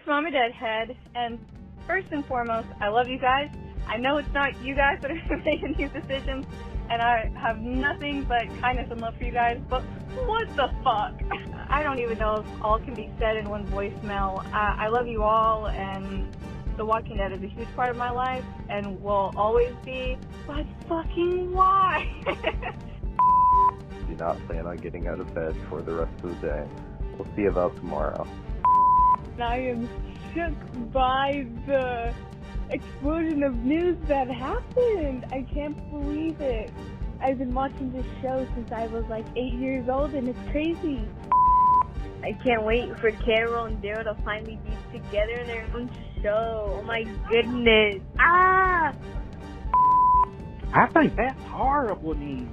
Mom and Dad Head, and first and foremost, I love you guys. I know it's not you guys that are making these decisions, and I have nothing but kindness and love for you guys, but what the fuck? I don't even know if all can be said in one voicemail. I love you all, and The Walking Dead is a huge part of my life, and will always be, but fucking why? Do not plan on getting out of bed for the rest of the day. We'll see about tomorrow. I am shook by the explosion of news that happened. I can't believe it. I've been watching this show since I was like 8 years old, and it's crazy. I can't wait for Carol and Daryl to finally be together in their own show. Oh my goodness. Ah! I think that's horrible news.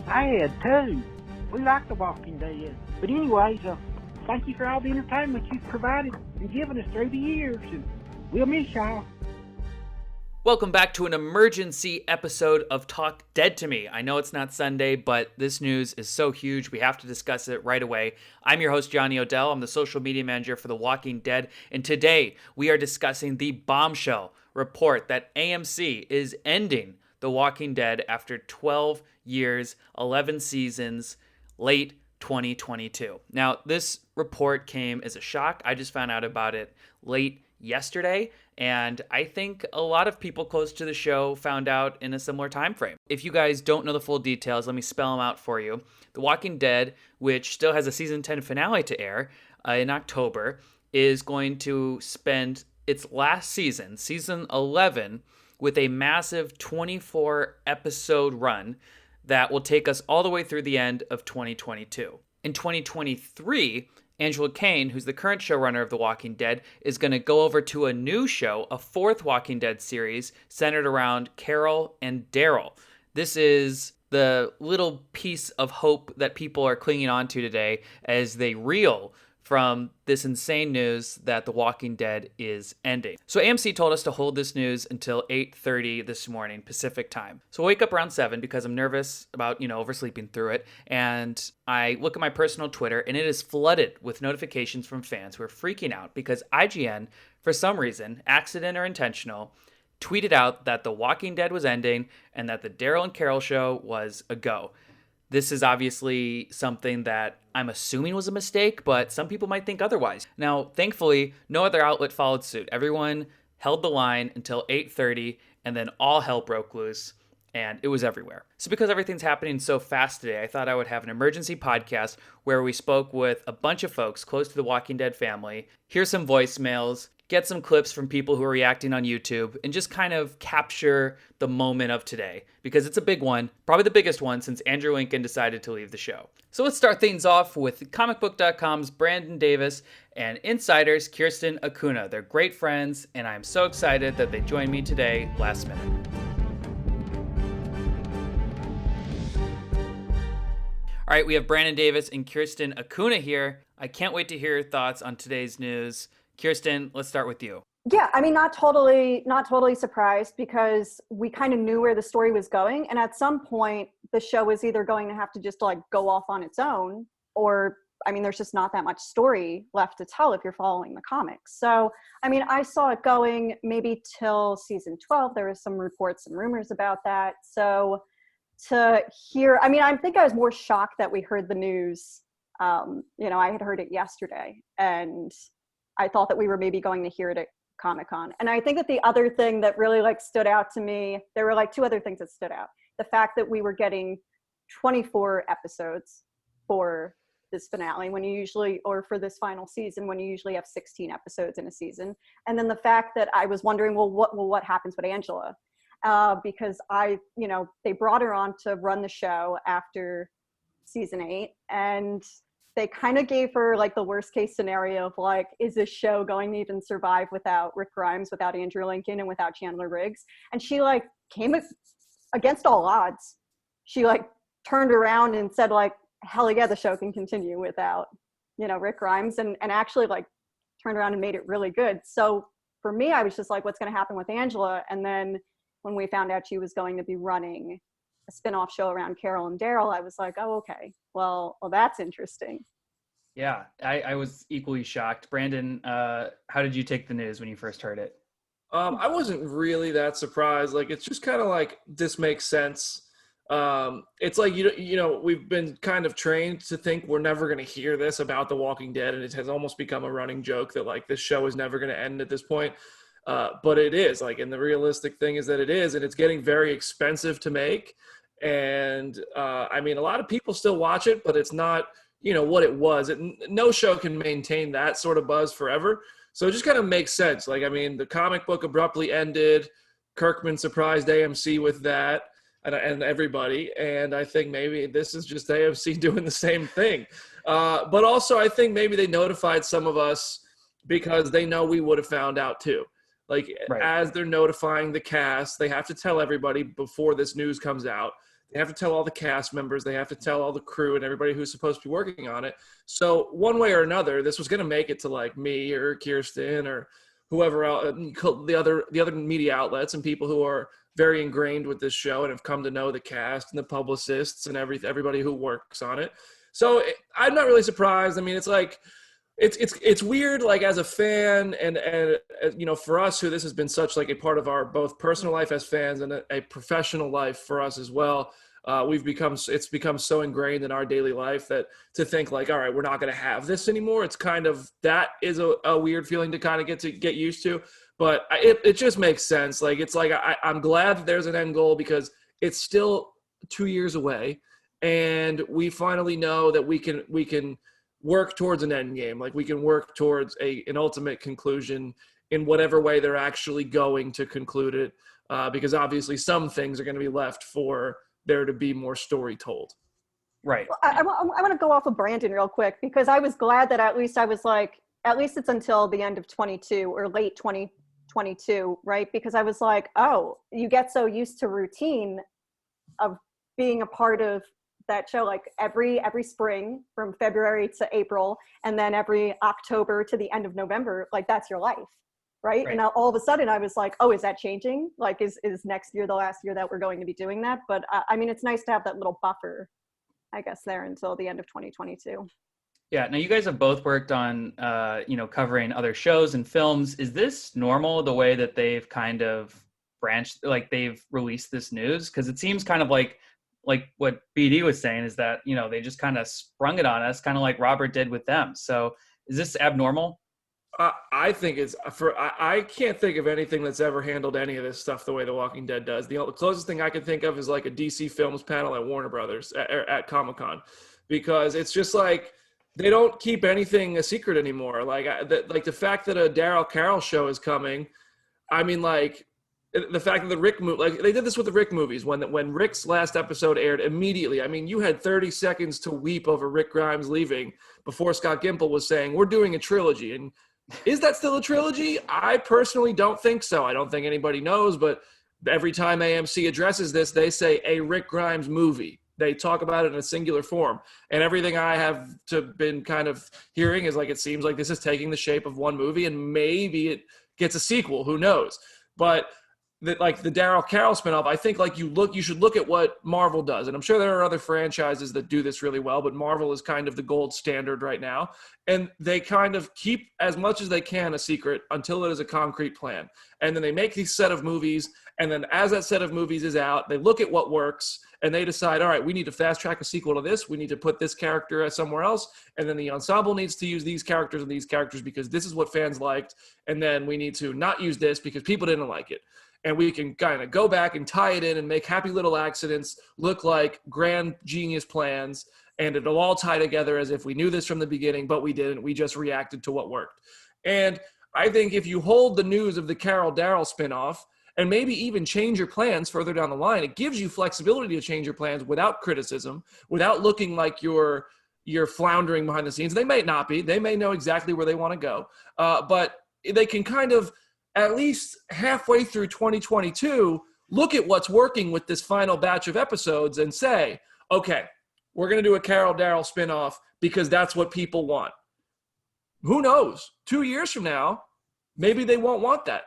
Sad, too. We like The Walking Dead. But anyways, thank you for all the entertainment you've provided and given us through the years, and we'll miss y'all. Welcome back to an emergency episode of Talk Dead to Me. I know it's not Sunday, but this news is so huge, we have to discuss it right away. I'm your host, Johnny Odell. I'm the social media manager for The Walking Dead, and today we are discussing the bombshell report that AMC is ending The Walking Dead after 12 years, 11 seasons, late 2022. Now, this report came as a shock. I just found out about it late yesterday, and I think a lot of people close to the show found out in a similar time frame. If you guys don't know the full details, let me spell them out for you. The Walking Dead, which still has a season 10 finale to air in October, is going to spend its last season, season 11, with a massive 24 episode run that will take us all the way through the end of 2022. In 2023, Angela Kane, who's the current showrunner of The Walking Dead, is going to go over to a new show, a fourth Walking Dead series centered around Carol and Daryl. This is the little piece of hope that people are clinging on to today as they reel from this insane news that The Walking Dead is ending. So AMC told us to hold this news until 8:30 this morning, Pacific time. So I wake up around 7 because I'm nervous about, oversleeping through it. And I look at my personal Twitter, and it is flooded with notifications from fans who are freaking out because IGN, for some reason, accident or intentional, tweeted out that The Walking Dead was ending and that the Daryl and Carol show was a go. This is obviously something that I'm assuming was a mistake, but some people might think otherwise. Now, thankfully, no other outlet followed suit. Everyone held the line until 8:30, and then all hell broke loose, and it was everywhere. So because everything's happening so fast today, I thought I would have an emergency podcast where we spoke with a bunch of folks close to the Walking Dead family, hear some voicemails, get some clips from people who are reacting on YouTube, and just kind of capture the moment of today, because it's a big one, probably the biggest one since Andrew Lincoln decided to leave the show. So let's start things off with comicbook.com's Brandon Davis and Insider's Kirsten Acuna. They're great friends, and I'm so excited that they joined me today last minute. All right, we have Brandon Davis and Kirsten Acuna here. I can't wait to hear your thoughts on today's news. Kirsten, let's start with you. Yeah, I mean, not totally surprised because we kind of knew where the story was going. And at some point, the show was either going to have to just go off on its own, or, I mean, there's just not that much story left to tell if you're following the comics. So, I mean, I saw it going maybe till season 12. There was some reports and rumors about that. So to hear, I mean, I think I was more shocked that we heard the news. I had heard it yesterday, and I thought that we were maybe going to hear it at Comic-Con. And I think that the other thing that really stood out to me, there were two other things that stood out. The fact that we were getting 24 episodes for this finale or for this final season, when you usually have 16 episodes in a season. And then the fact that I was wondering, what happens with Angela? Because they brought her on to run the show after season 8, and they kind of gave her the worst case scenario of is this show going to even survive without Rick Grimes, without Andrew Lincoln, and without Chandler Riggs? And she came against all odds. She turned around and said hell yeah, the show can continue without, Rick Grimes, and actually turned around and made it really good. So for me, I was just what's going to happen with Angela? And then when we found out she was going to be running a spin-off show around Carol and Daryl, I was oh, okay. Well, that's interesting. Yeah, I was equally shocked. Brandon, how did you take the news when you first heard it? I wasn't really that surprised. Like, it's just kind of like, this makes sense. It's like, we've been kind of trained to think we're never going to hear this about The Walking Dead, and it has almost become a running joke that like this show is never going to end at this point. But it is, like, and the realistic thing is that it is, and it's getting very expensive to make. And I mean, a lot of people still watch it, but it's not, what it was. No show can maintain that sort of buzz forever. So it just kind of makes sense. Like, I mean, the comic book abruptly ended. Kirkman surprised AMC with that, and everybody. And I think maybe this is just AMC doing the same thing. But also, I think maybe they notified some of us because they know we would have found out too. Like, right. As they're notifying the cast, they have to tell everybody before this news comes out. They have to tell all the cast members. They have to tell all the crew and everybody who's supposed to be working on it. So one way or another, this was going to make it to like me or Kirsten or whoever else, the other media outlets and people who are very ingrained with this show and have come to know the cast and the publicists and everybody who works on it. So I'm not really surprised. I mean, it's like, it's weird, like, as a fan and for us who this has been such like a part of our both personal life as fans and a professional life for us as well. It's become so ingrained in our daily life that to think like, all right, we're not going to have this anymore. It's kind of, that is a weird feeling to kind of get used to, but it just makes sense. Like, it's like, I'm glad that there's an end goal because it's still 2 years away and we finally know that we can work towards an end game. Like, we can work towards an ultimate conclusion in whatever way they're actually going to conclude it. Because obviously some things are going to be left for there to be more story told. Right. Well, I want to go off of Brandon real quick because I was glad that at least it's until the end of 22 or late 2022, right? Because I was like, oh, you get so used to routine of being a part of that show, like every spring from February to April, and then every October to the end of November, like that's your life, right? And now all of a sudden I was like, oh, is that changing? Like, is next year the last year that we're going to be doing that? But I mean, it's nice to have that little buffer, I guess, there until the end of 2022. Yeah. Now you guys have both worked on, covering other shows and films. Is this normal, the way that they've kind of branched, like they've released this news? Because it seems kind of like what BD was saying is that, they just kind of sprung it on us, kind of like Robert did with them. So is this abnormal? I think I can't think of anything that's ever handled any of this stuff the way The Walking Dead does. The closest thing I can think of is like a DC Films panel at Warner Brothers at Comic-Con, because it's just like, they don't keep anything a secret anymore. Like the fact that a Daryl Carol show is coming. I mean, like, the fact that the Rick movie, like they did this with the Rick movies, when Rick's last episode aired immediately. I mean, you had 30 seconds to weep over Rick Grimes leaving before Scott Gimple was saying, we're doing a trilogy. And is that still a trilogy? I personally don't think so. I don't think anybody knows, but every time AMC addresses this, they say a Rick Grimes movie. They talk about it in a singular form. And everything I have been kind of hearing is like, it seems like this is taking the shape of one movie and maybe it gets a sequel. Who knows? But like the Daryl Carol spinoff, I think like you should look at what Marvel does. And I'm sure there are other franchises that do this really well, but Marvel is kind of the gold standard right now. And they kind of keep as much as they can a secret until it is a concrete plan. And then they make these set of movies. And then as that set of movies is out, they look at what works and they decide, all right, we need to fast track a sequel to this. We need to put this character somewhere else. And then the ensemble needs to use these characters and these characters because this is what fans liked. And then we need to not use this because people didn't like it. And we can kind of go back and tie it in and make Happy Little Accidents look like grand genius plans. And it'll all tie together as if we knew this from the beginning, but we didn't. We just reacted to what worked. And I think if you hold the news of the Carol Daryl spinoff and maybe even change your plans further down the line, it gives you flexibility to change your plans without criticism, without looking like you're floundering behind the scenes. They may not be. They may know exactly where they want to go. But they can kind of, at least halfway through 2022, look at what's working with this final batch of episodes and say, okay, we're going to do a Carol Daryl spinoff because that's what people want. Who knows? 2 years from now, maybe they won't want that.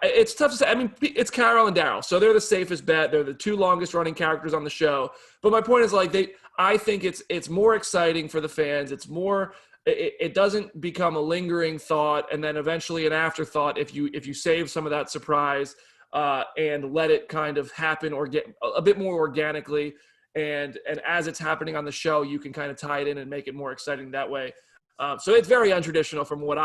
It's tough to say. I mean, it's Carol and Daryl, so they're the safest bet. They're the two longest running characters on the show. But my point is, like, I think it's more exciting for the fans. It's more, it doesn't become a lingering thought and then eventually an afterthought if you save some of that surprise and let it kind of happen or get a bit more organically. And as it's happening on the show, you can kind of tie it in and make it more exciting that way. So it's very untraditional from what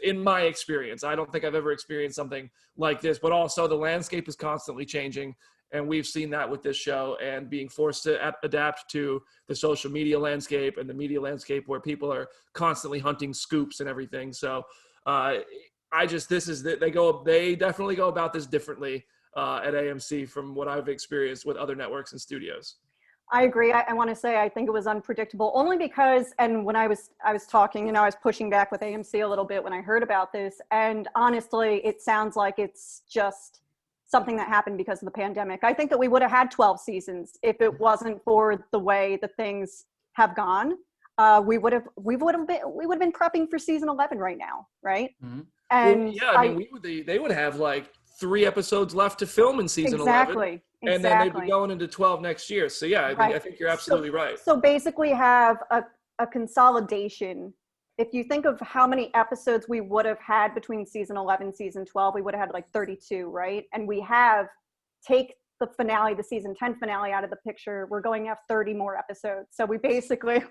in my experience. I don't think I've ever experienced something like this, but also the landscape is constantly changing. And we've seen that with this show and being forced to adapt to the social media landscape and the media landscape where people are constantly hunting scoops and everything. So they definitely go about this differently at AMC from what I've experienced with other networks and studios. I agree. I want to say I think it was unpredictable only because, and when I was talking, I was pushing back with AMC a little bit when I heard about this. And honestly, it sounds like it's just something that happened because of the pandemic. I think that we would have had 12 seasons if it wasn't for the way that things have gone. We would have been prepping for season 11 right now, right? Mm-hmm. And they would have like 3 episodes left to film in season 11. And then they'd be going into 12 next year. So yeah, I think you're absolutely right. So basically have a consolidation. If you think of how many episodes we would have had between season 11, season 12, we would have had like 32, right? And we take the finale, the season 10 finale out of the picture. We're going to have 30 more episodes. So we basically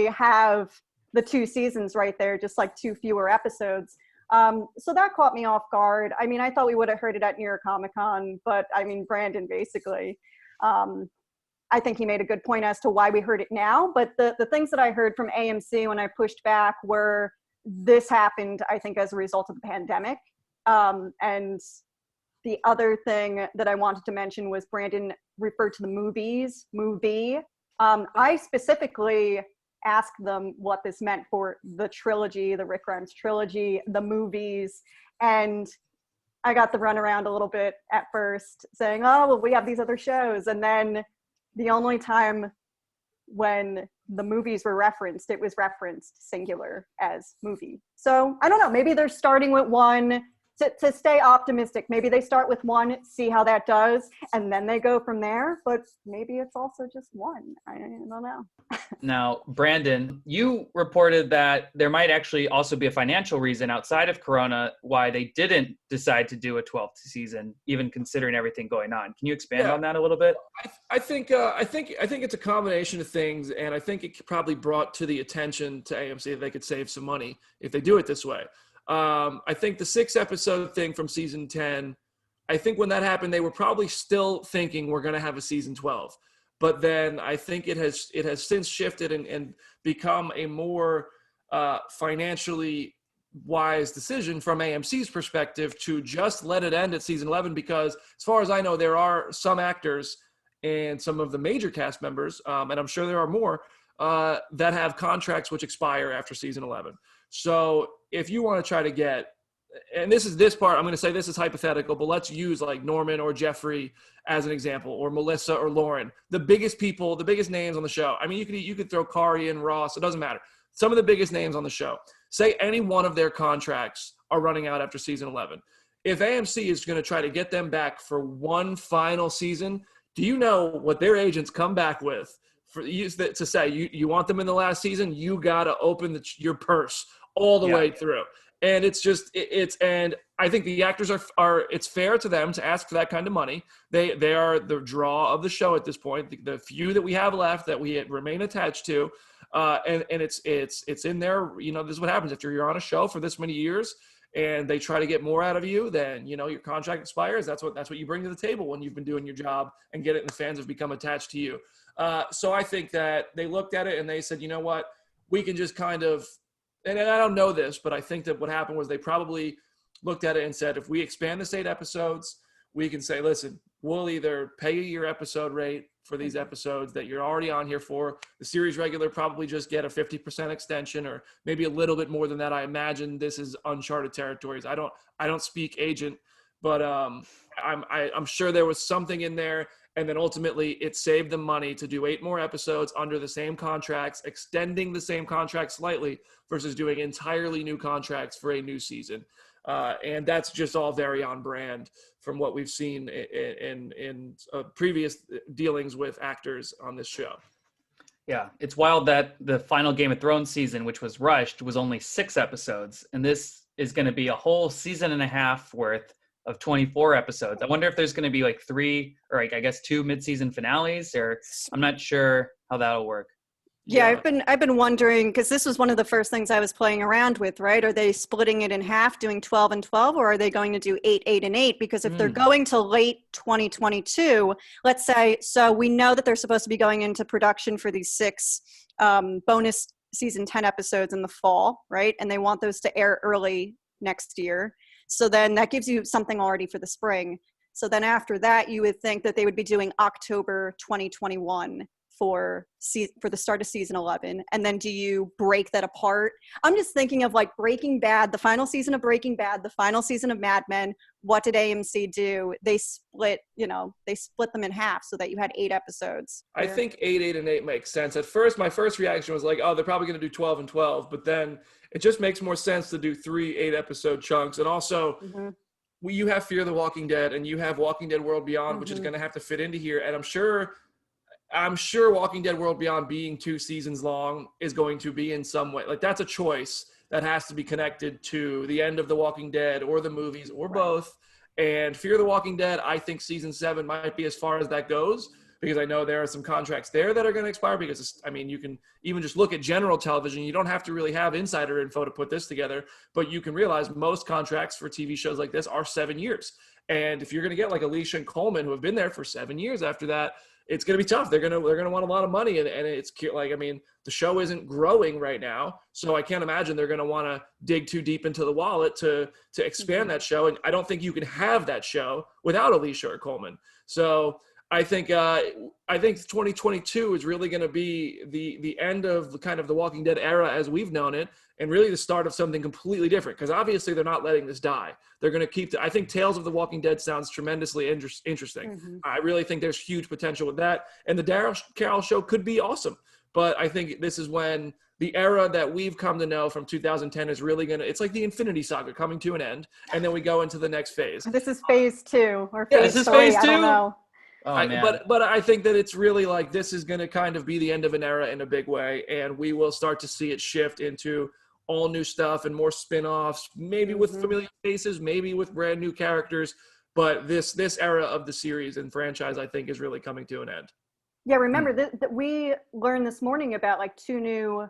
have the 2 seasons right there, just like 2 fewer episodes. So that caught me off guard. I mean, I thought we would have heard it at New York Comic Con, but I mean, Brandon basically, I think he made a good point as to why we heard it now. But the things that I heard from AMC when I pushed back were this happened, I think, as a result of the pandemic. And the other thing that I wanted to mention was Brandon referred to the movie. I specifically asked them what this meant for the trilogy, the Rick Grimes trilogy, the movies, and I got the runaround a little bit at first saying, oh, well, we have these other shows. And then the only time when the movies were referenced, it was referenced singular as movie. So I don't know, maybe they're starting with one to stay optimistic. Maybe they start with one, see how that does, and then they go from there. But maybe it's also just one. I don't know. Now, Brandon, you reported that there might actually also be a financial reason outside of Corona why they didn't decide to do a 12th season, even considering everything going on. Can you expand on that a little bit? I think it's a combination of things, and I think it probably brought to the attention to AMC that they could save some money if they do it this way. I think the 6-episode thing from season 10, I think when that happened, they were probably still thinking we're going to have a season 12. But then I think it has since shifted and become a more financially wise decision from AMC's perspective to just let it end at season 11, because as far as I know, there are some actors and some of the major cast members, and I'm sure there are more, that have contracts which expire after season 11. So if you want to try to get, and this part, I'm going to say this is hypothetical, but let's use like Norman or Jeffrey as an example, or Melissa or Lauren, the biggest names on the show. I mean, you could throw Kari and Ross. It doesn't matter. Some of the biggest names on the show. Say any one of their contracts are running out after season 11. If AMC is going to try to get them back for one final season, do you know what their agents come back with for you to say you want them in the last season? You got to open your purse all the way through. And and I think the actors are it's fair to them to ask for that kind of money. They are the draw of the show at this point. The few that we have left that we remain attached to, and it's in there. This is what happens after you're on a show for this many years, and they try to get more out of you. Then your contract expires. That's what you bring to the table when you've been doing your job and get it, and the fans have become attached to you. So I think that they looked at it and they said, you know what, we can just kind of. And I don't know this, but I think that what happened was they probably looked at it and said, if we expand this 8 episodes, we can say, listen, we'll either pay you your episode rate for these episodes that you're already on here for. The series regular probably just get a 50% extension, or maybe a little bit more than that. I imagine this is uncharted territories. I don't speak agent, but I'm sure there was something in there. And then ultimately it saved them money to do 8 more episodes under the same contracts, extending the same contract slightly versus doing entirely new contracts for a new season. And that's just all very on brand from what we've seen in previous dealings with actors on this show. Yeah, it's wild that the final Game of Thrones season, which was rushed, was only 6 episodes. And this is going to be a whole season and a half worth of 24 episodes. I wonder if there's going to be like 3 or like, I guess 2 mid-season finales, or I'm not sure how that'll work. Yeah, I've been wondering, because this was one of the first things I was playing around with, right? Are they splitting it in half, doing 12 and 12, or are they going to do 8, 8, and 8? Because if they're going to late 2022, let's say, so we know that they're supposed to be going into production for these 6 bonus season 10 episodes in the fall, right? And they want those to air early next year. So then that gives you something already for the spring. So then after that, you would think that they would be doing October 2021 for the start of season 11. And then do you break that apart? I'm just thinking of like Breaking Bad, the final season of Breaking Bad, the final season of Mad Men. What did AMC do? They split them in half so that you had 8 episodes. I think 8, 8, and 8 makes sense. At first, my first reaction was like, oh, they're probably going to do 12 and 12. But then it just makes more sense to do 3 8-episode chunks. And also, you have Fear the Walking Dead and you have Walking Dead World Beyond, which is going to have to fit into here. And I'm sure Walking Dead World Beyond being 2 seasons long is going to be in some way. Like, that's a choice that has to be connected to the end of The Walking Dead or the movies or both. And Fear the Walking Dead, I think season 7 might be as far as that goes, because I know there are some contracts there that are going to expire because, I mean, you can even just look at general television. You don't have to really have insider info to put this together, but you can realize most contracts for TV shows like this are 7 years. And if you're going to get like Alicia and Coleman, who have been there for 7 years after that, it's going to be tough. They're going to want a lot of money. And it's like, I mean, the show isn't growing right now. So I can't imagine they're going to want to dig too deep into the wallet to expand that show. And I don't think you can have that show without Alicia or Coleman. So I think 2022 is really going to be the end of the kind of the Walking Dead era as we've known it, and really the start of something completely different. Because obviously they're not letting this die. They're going to keep. I think Tales of the Walking Dead sounds tremendously interesting. I really think there's huge potential with that, and the Daryl Carol show could be awesome. But I think this is when the era that we've come to know from 2010 is really going to, it's like the Infinity Saga coming to an end, and then we go into the next phase. This is phase 2 or phase 3. Phase 2? I don't know. But I think that it's really like this is going to kind of be the end of an era in a big way, and we will start to see it shift into all new stuff and more spin-offs, maybe with familiar faces, maybe with brand new characters. But this era of the series and franchise, I think, is really coming to an end. Yeah, remember that we learned this morning about like 2 new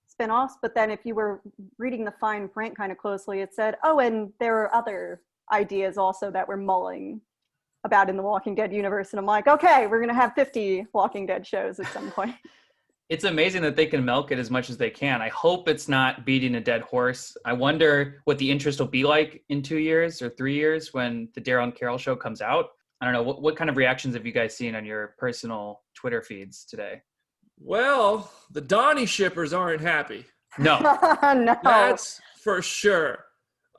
spin-offs, but then if you were reading the fine print kind of closely, it said, oh, and there are other ideas also that we're mulling about in the Walking Dead universe. And I'm like, okay, we're going to have 50 Walking Dead shows at some point. It's amazing that they can milk it as much as they can. I hope it's not beating a dead horse. I wonder what the interest will be like in 2 years or 3 years when the Daryl and Carol show comes out. I don't know. What kind of reactions have you guys seen on your personal Twitter feeds today? Well, the Donnie shippers aren't happy. No. No. That's for sure.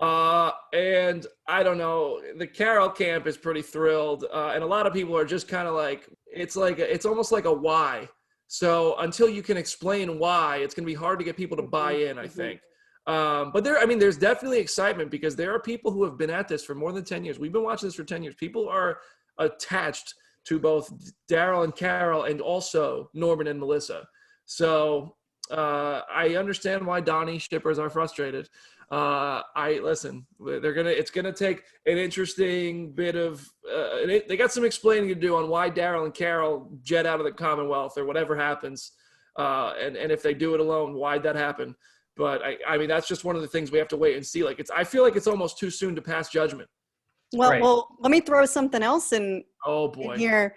And I don't know, the Carol camp is pretty thrilled. And a lot of people are just kind of like, it's almost like a why. So until you can explain why, it's going to be hard to get people to buy in, I think. But there's definitely excitement because there are people who have been at this for more than 10 years. We've been watching this for 10 years. People are attached to both Daryl and Carol and also Norman and Melissa. So I understand why Donnie shippers are frustrated. It's gonna take an interesting bit of they got some explaining to do on why Daryl and Carol jet out of the Commonwealth or whatever happens, and if they do it alone, why'd that happen? But I mean that's just one of the things we have to wait and see. Like I feel like it's almost too soon to pass judgment. Well, let me throw something else in here.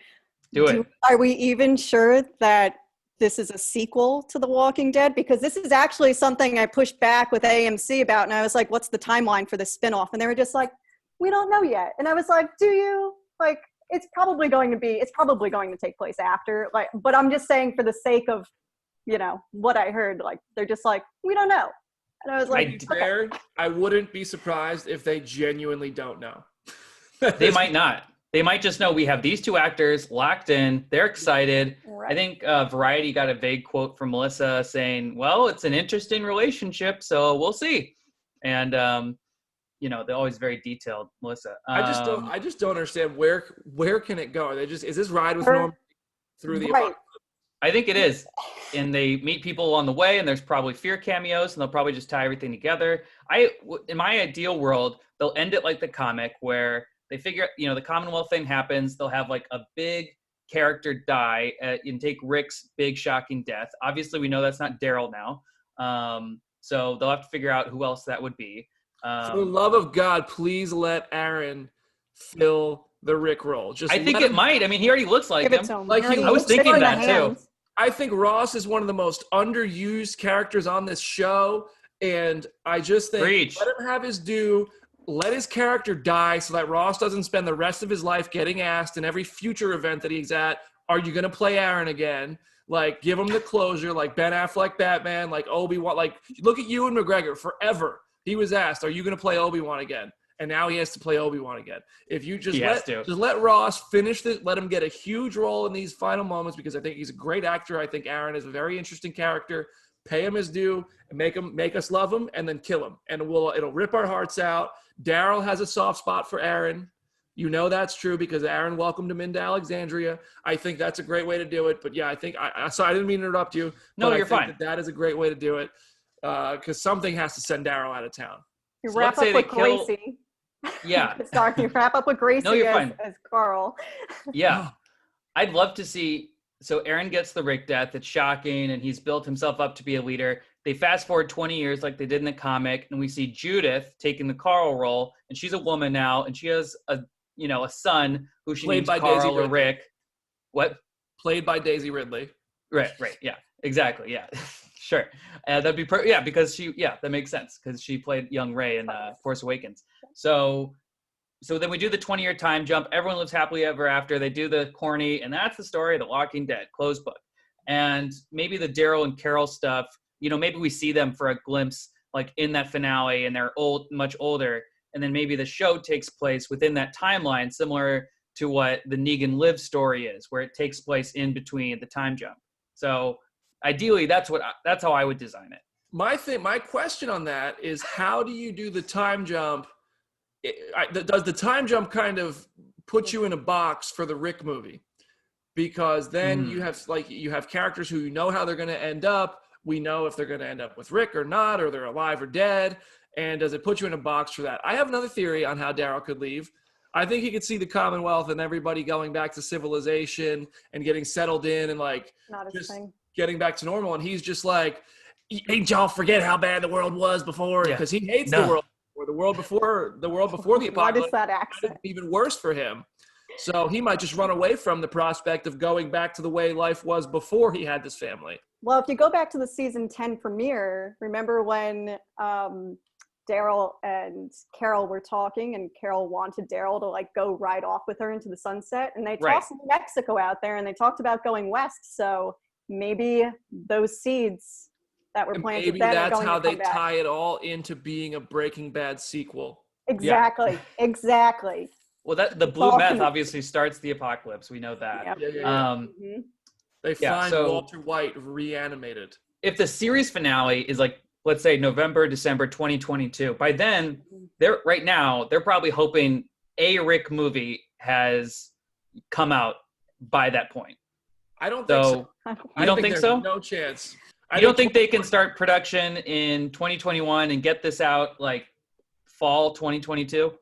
Do it. Are we even sure that this is a sequel to The Walking Dead? Because this is actually something I pushed back with AMC about, and I was like, what's the timeline for the spinoff? And they were just like, we don't know yet. And I was like, do you? Like, it's probably going to take place after. Like, but I'm just saying for the sake of, what I heard, like, they're just like, we don't know. And I was like, I wouldn't be surprised if they genuinely don't know. They might not. They might just know we have these two actors locked in. They're excited. Right. I think Variety got a vague quote from Melissa saying, well, it's an interesting relationship, so we'll see. And, they're always very detailed, Melissa. I just don't understand where can it go? Is this ride with Norm through the apocalypse? I think it is. And they meet people along the way, and there's probably fear cameos, and they'll probably just tie everything together. In my ideal world, they'll end it like the comic where they figure, the Commonwealth thing happens. They'll have like a big character die and take Rick's big shocking death. Obviously, we know that's not Daryl now. So they'll have to figure out who else that would be. For the love of God, please let Aaron fill the Rick role. I think it might. I mean, he already looks like him. I was thinking that too. I think Ross is one of the most underused characters on this show, and I just think let him have his due. Let his character die so that Ross doesn't spend the rest of his life getting asked in every future event that he's at, are you going to play Aaron again? Like, give him the closure, like Ben Affleck Batman, like Obi-Wan. Like, look at Ewan McGregor forever. He was asked, are you going to play Obi-Wan again? And now he has to play Obi-Wan again. If you just let Ross finish this, let him get a huge role in these final moments, because I think he's a great actor. I think Aaron is a very interesting character. Pay him his due and make us love him, and then kill him. And it'll rip our hearts out. Daryl has a soft spot for Aaron. That's true because Aaron welcomed him into Alexandria. I think that's a great way to do it. But yeah, I think so I didn't mean to interrupt you. No, you're fine. That is a great way to do it because something has to send Daryl out of town. You wrap up with Gracie. Yeah. Sorry, you wrap up with Gracie as Carl. Yeah. I'd love to see. So Aaron gets the Rick death. It's shocking, and he's built himself up to be a leader. They fast forward 20 years like they did in the comic, and we see Judith taking the Carl role, and she's a woman now, and she has a son who she names Carl or Rick. What? Played by Daisy Ridley. Right, yeah, exactly, yeah. Sure. That'd be because that makes sense, because she played young Rey in Force Awakens. So then we do the 20-year time jump. Everyone lives happily ever after. They do the corny, and that's the story of The Walking Dead, closed book. And maybe the Daryl and Carol stuff, maybe we see them for a glimpse, like in that finale, and they're much older. And then maybe the show takes place within that timeline, similar to what the Negan Live story is, where it takes place in between the time jump. So ideally, that's how I would design it. My question on that is, how do you do the time jump? Does the time jump kind of put you in a box for the Rick movie? Because then you have characters who how they're going to end up. We know if they're going to end up with Rick or not, or they're alive or dead. And does it put you in a box for that? I have another theory on how Daryl could leave. I think he could see the Commonwealth and everybody going back to civilization and getting settled in and getting back to normal. And he's just like, ain't y'all forget how bad the world was before? Because he hates the world. Or the world before the apocalypse. What is that accent? Even worse for him. So he might just run away from the prospect of going back to the way life was before he had this family. Well, if you go back to the season 10 premiere, remember when Daryl and Carol were talking, and Carol wanted Daryl to go ride off with her into the sunset, and they tossed New Mexico out there, and they talked about going west. So maybe those seeds that were planted. Maybe that's how they tie it all into being a Breaking Bad sequel. Exactly. Yeah. Exactly. Well, the blue meth obviously starts the apocalypse. We know that. Yeah. They find Walter White reanimated. If the series finale is let's say November, December 2022, by then they're probably hoping a Rick movie has come out by that point. I don't think so. You don't think so? No chance. You don't think they can start production in 2021 and get this out fall 2022?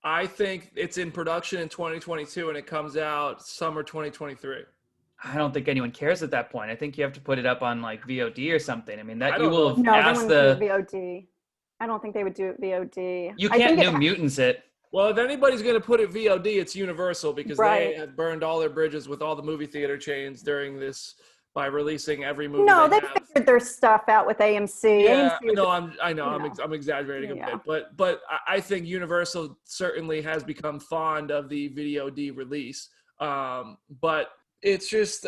I think it's in production in 2022 and it comes out summer 2023. I don't think anyone cares at that point. I think you have to put it up on VOD or something. I mean, that you will have asked the VOD. I don't think they would do it VOD. You can't New Mutants it. Well, if anybody's going to put it VOD, it's Universal, because they have burned all their bridges with all the movie theater chains during this by releasing every movie. No, they figured their stuff out with AMC. Yeah, I'm exaggerating a bit, but I think Universal certainly has become fond of the VOD release. But it's just,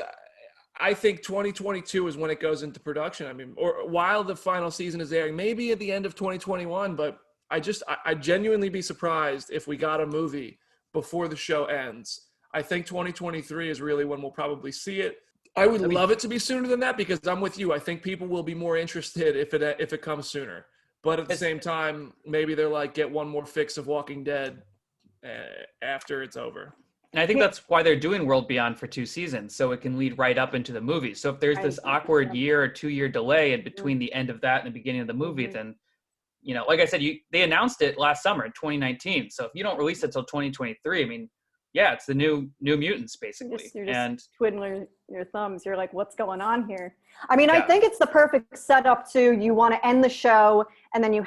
I think 2022 is when it goes into production. I mean, or while the final season is airing, maybe at the end of 2021. But I'd genuinely be surprised if we got a movie before the show ends. I think 2023 is really when we'll probably see it. I would love it to be sooner than that because I'm with you. I think people will be more interested if it comes sooner. But at the same time, maybe they're like, get one more fix of Walking Dead after it's over. And I think that's why they're doing World Beyond for 2 seasons, so it can lead right up into the movie. So if there's this awkward year or 2-year delay in between the end of that and the beginning of the movie, then, you know, like I said, they announced it last summer in 2019. So if you don't release it till 2023, I mean, yeah, it's the new Mutants, basically. You're just twiddling your thumbs. You're like, what's going on here? I mean, I think it's the perfect setup to, you want to end the show, and then you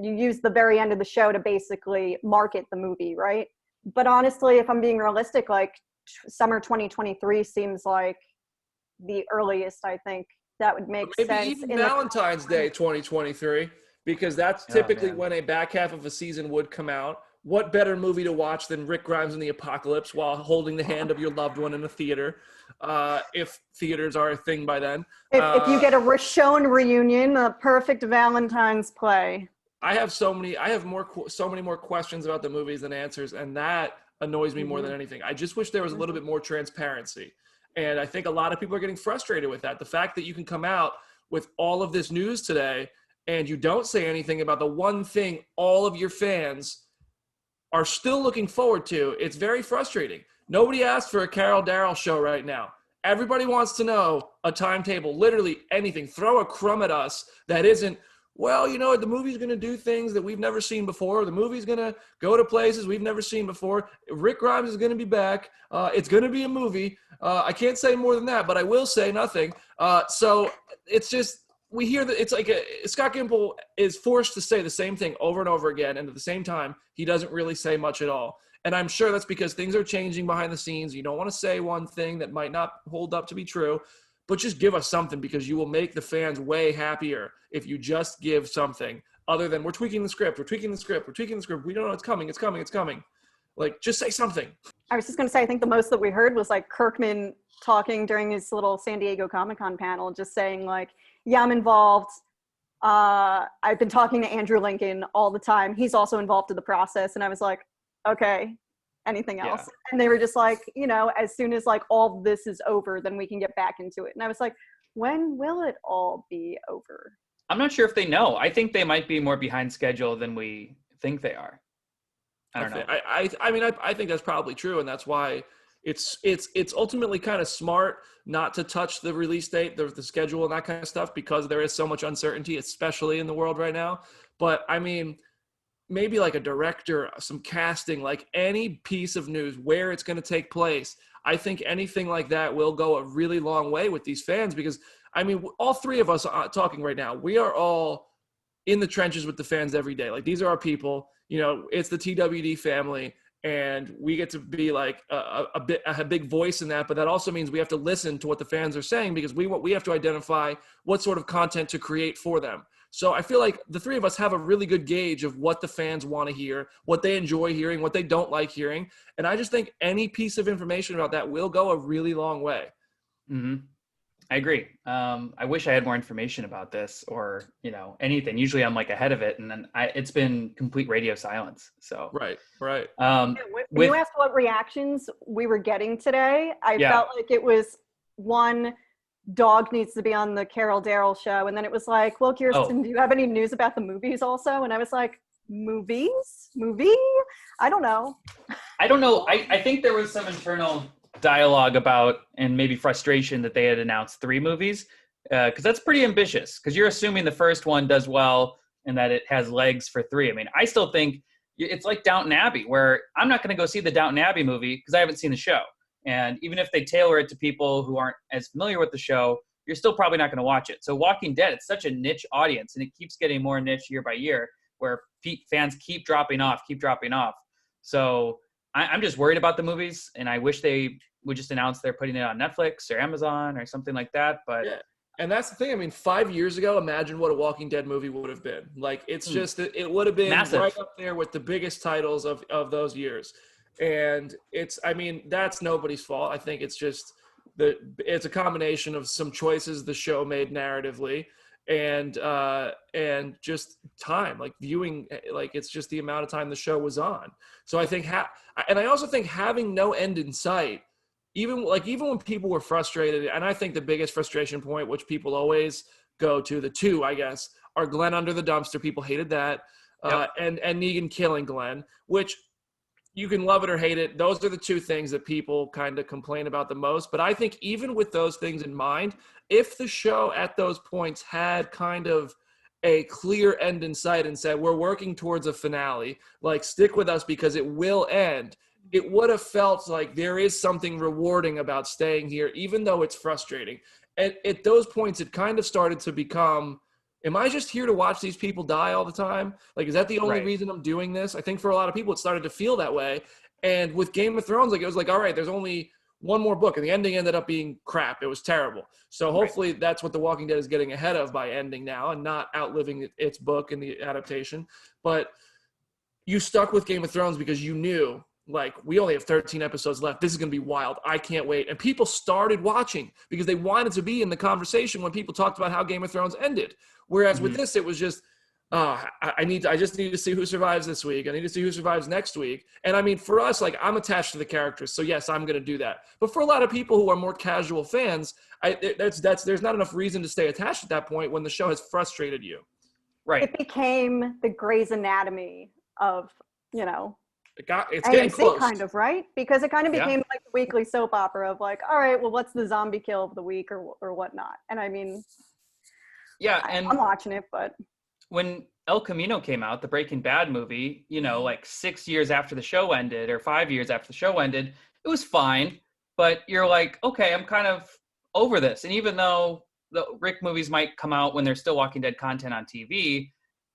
use the very end of the show to basically market the movie, right? But honestly, if I'm being realistic, like summer 2023 seems like the earliest. I think that would make sense. Maybe even Valentine's Day 2023, because that's typically when a back half of a season would come out. What better movie to watch than Rick Grimes and the Apocalypse while holding the hand of your loved one in a theater, if theaters are a thing by then. If you get a Rashone reunion, a perfect Valentine's play. I have so many more questions about the movies than answers, and that annoys me more than anything. I just wish there was a little bit more transparency. And I think a lot of people are getting frustrated with that. The fact that you can come out with all of this news today and you don't say anything about the one thing all of your fans are still looking forward to, it's very frustrating. Nobody asked for a Carol Daryl show right now. Everybody wants to know a timetable, literally anything. Throw a crumb at us that isn't, well, you know, the movie's going to do things that we've never seen before. The movie's going to go to places we've never seen before. Rick Grimes is going to be back. It's going to be a movie. I can't say more than that, but I will say nothing. So it's just, we hear that it's like Scott Gimple is forced to say the same thing over and over again. And at the same time, he doesn't really say much at all. And I'm sure that's because things are changing behind the scenes. You don't want to say one thing that might not hold up to be true, but just give us something, because you will make the fans way happier if you just give something other than we're tweaking the script. We don't know it's coming. Like, just say something. I was just going to say, I think the most that we heard was like Kirkman talking during his little San Diego Comic-Con panel, just saying like, yeah, I'm involved. I've been talking to Andrew Lincoln all the time. He's also involved in the process. And I was like, okay, anything else? Yeah. And they were just like, you know, as soon as like all this is over, then we can get back into it. And I was like, when will it all be over? I'm not sure if they know. I think they might be more behind schedule than we think they are. I don't know. I mean, I think that's probably true. And that's why it's ultimately kind of smart not to touch the release date, the schedule and that kind of stuff, because there is so much uncertainty, especially in the world right now. But I mean, maybe like a director, some casting, like any piece of news, where it's going to take place. I think anything like that will go a really long way with these fans, because I mean, all three of us are talking right now, we are all in the trenches with the fans every day. Like, these are our people, you know, it's the TWD family. And we get to be like a big voice in that, but that also means we have to listen to what the fans are saying, because we have to identify what sort of content to create for them. So I feel like the three of us have a really good gauge of what the fans want to hear, what they enjoy hearing, what they don't like hearing. And I just think any piece of information about that will go a really long way. Mm-hmm. I agree. I wish I had more information about this, or, you know, anything. Usually I'm like ahead of it, and then it's been complete radio silence. So right. When you asked what reactions we were getting today, I felt like it was one, dog needs to be on the Carol Daryl show, and then it was like, well, Kirsten, do you have any news about the movies also? And I was like, movie? I don't know. I think there was some internal dialogue about, and maybe frustration, that they had announced 3 movies, because that's pretty ambitious, because you're assuming the first one does well and that it has legs for 3. I mean, I still think it's like Downton Abbey, where I'm not going to go see the Downton Abbey movie because I haven't seen the show. And even if they tailor it to people who aren't as familiar with the show, you're still probably not going to watch it. So Walking Dead, it's such a niche audience, and it keeps getting more niche year by year, where fans keep dropping off. So I'm just worried about the movies, and I wish they would just announce they're putting it on Netflix or Amazon or something like that. But yeah. And that's the thing. I mean, 5 years ago, imagine what a Walking Dead movie would have been. Like, it's just, it would have been massive, right up there with the biggest titles of those years. And I mean, that's nobody's fault. I think it's just it's a combination of some choices the show made narratively, and just time, like viewing, like it's just the amount of time the show was on. So I think and I also think having no end in sight, even when people were frustrated, and I think the biggest frustration point, which people always go to, the two, I guess, are Glenn under the dumpster. People hated that. Yep. And Negan killing Glenn, which you can love it or hate it. Those are the two things that people kind of complain about the most. But I think even with those things in mind, if the show at those points had kind of a clear end in sight and said, we're working towards a finale, like stick with us because it will end, it would have felt like there is something rewarding about staying here, even though it's frustrating. And at those points, it kind of started to become, am I just here to watch these people die all the time? Like, is that the only reason I'm doing this? I think for a lot of people, it started to feel that way. And with Game of Thrones, like, it was like, all right, there's only one more book. And the ending ended up being crap. It was terrible. So hopefully that's what The Walking Dead is getting ahead of by ending now and not outliving its book in the adaptation. But you stuck with Game of Thrones because you knew, like, we only have 13 episodes left. This is going to be wild. I can't wait. And people started watching because they wanted to be in the conversation when people talked about how Game of Thrones ended. Whereas with this, it was just, I just need to see who survives this week. I need to see who survives next week. And I mean, for us, like, I'm attached to the characters. So yes, I'm going to do that. But for a lot of people who are more casual fans, there's not enough reason to stay attached at that point when the show has frustrated you. Right. It became the Grey's Anatomy of, It's getting AMC close. kind of, right? Because it kind of became like the weekly soap opera of like, all right, well, what's the zombie kill of the week or whatnot? And I mean, and I'm watching it, but when El Camino came out, the Breaking Bad movie, like 6 years after the show ended or 5 years after the show ended, it was fine. But you're like, okay, I'm kind of over this. And even though the Rick movies might come out when there's still Walking Dead content on TV,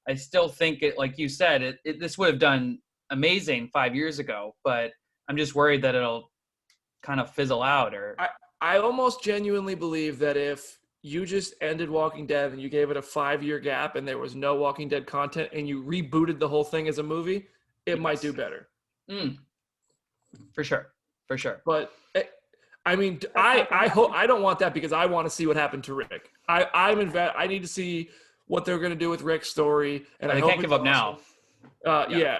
I still think it, like you said, this would have done amazing 5 years ago, but I'm just worried that it'll kind of fizzle out. Or I almost genuinely believe that if you just ended Walking Dead and you gave it a 5-year gap and there was no Walking Dead content and you rebooted the whole thing as a movie, it might do better. For sure. But I mean, I hope, I don't want that because I want to see what happened to Rick. I need to see what they're going to do with Rick's story, and I can't give up now. Yeah,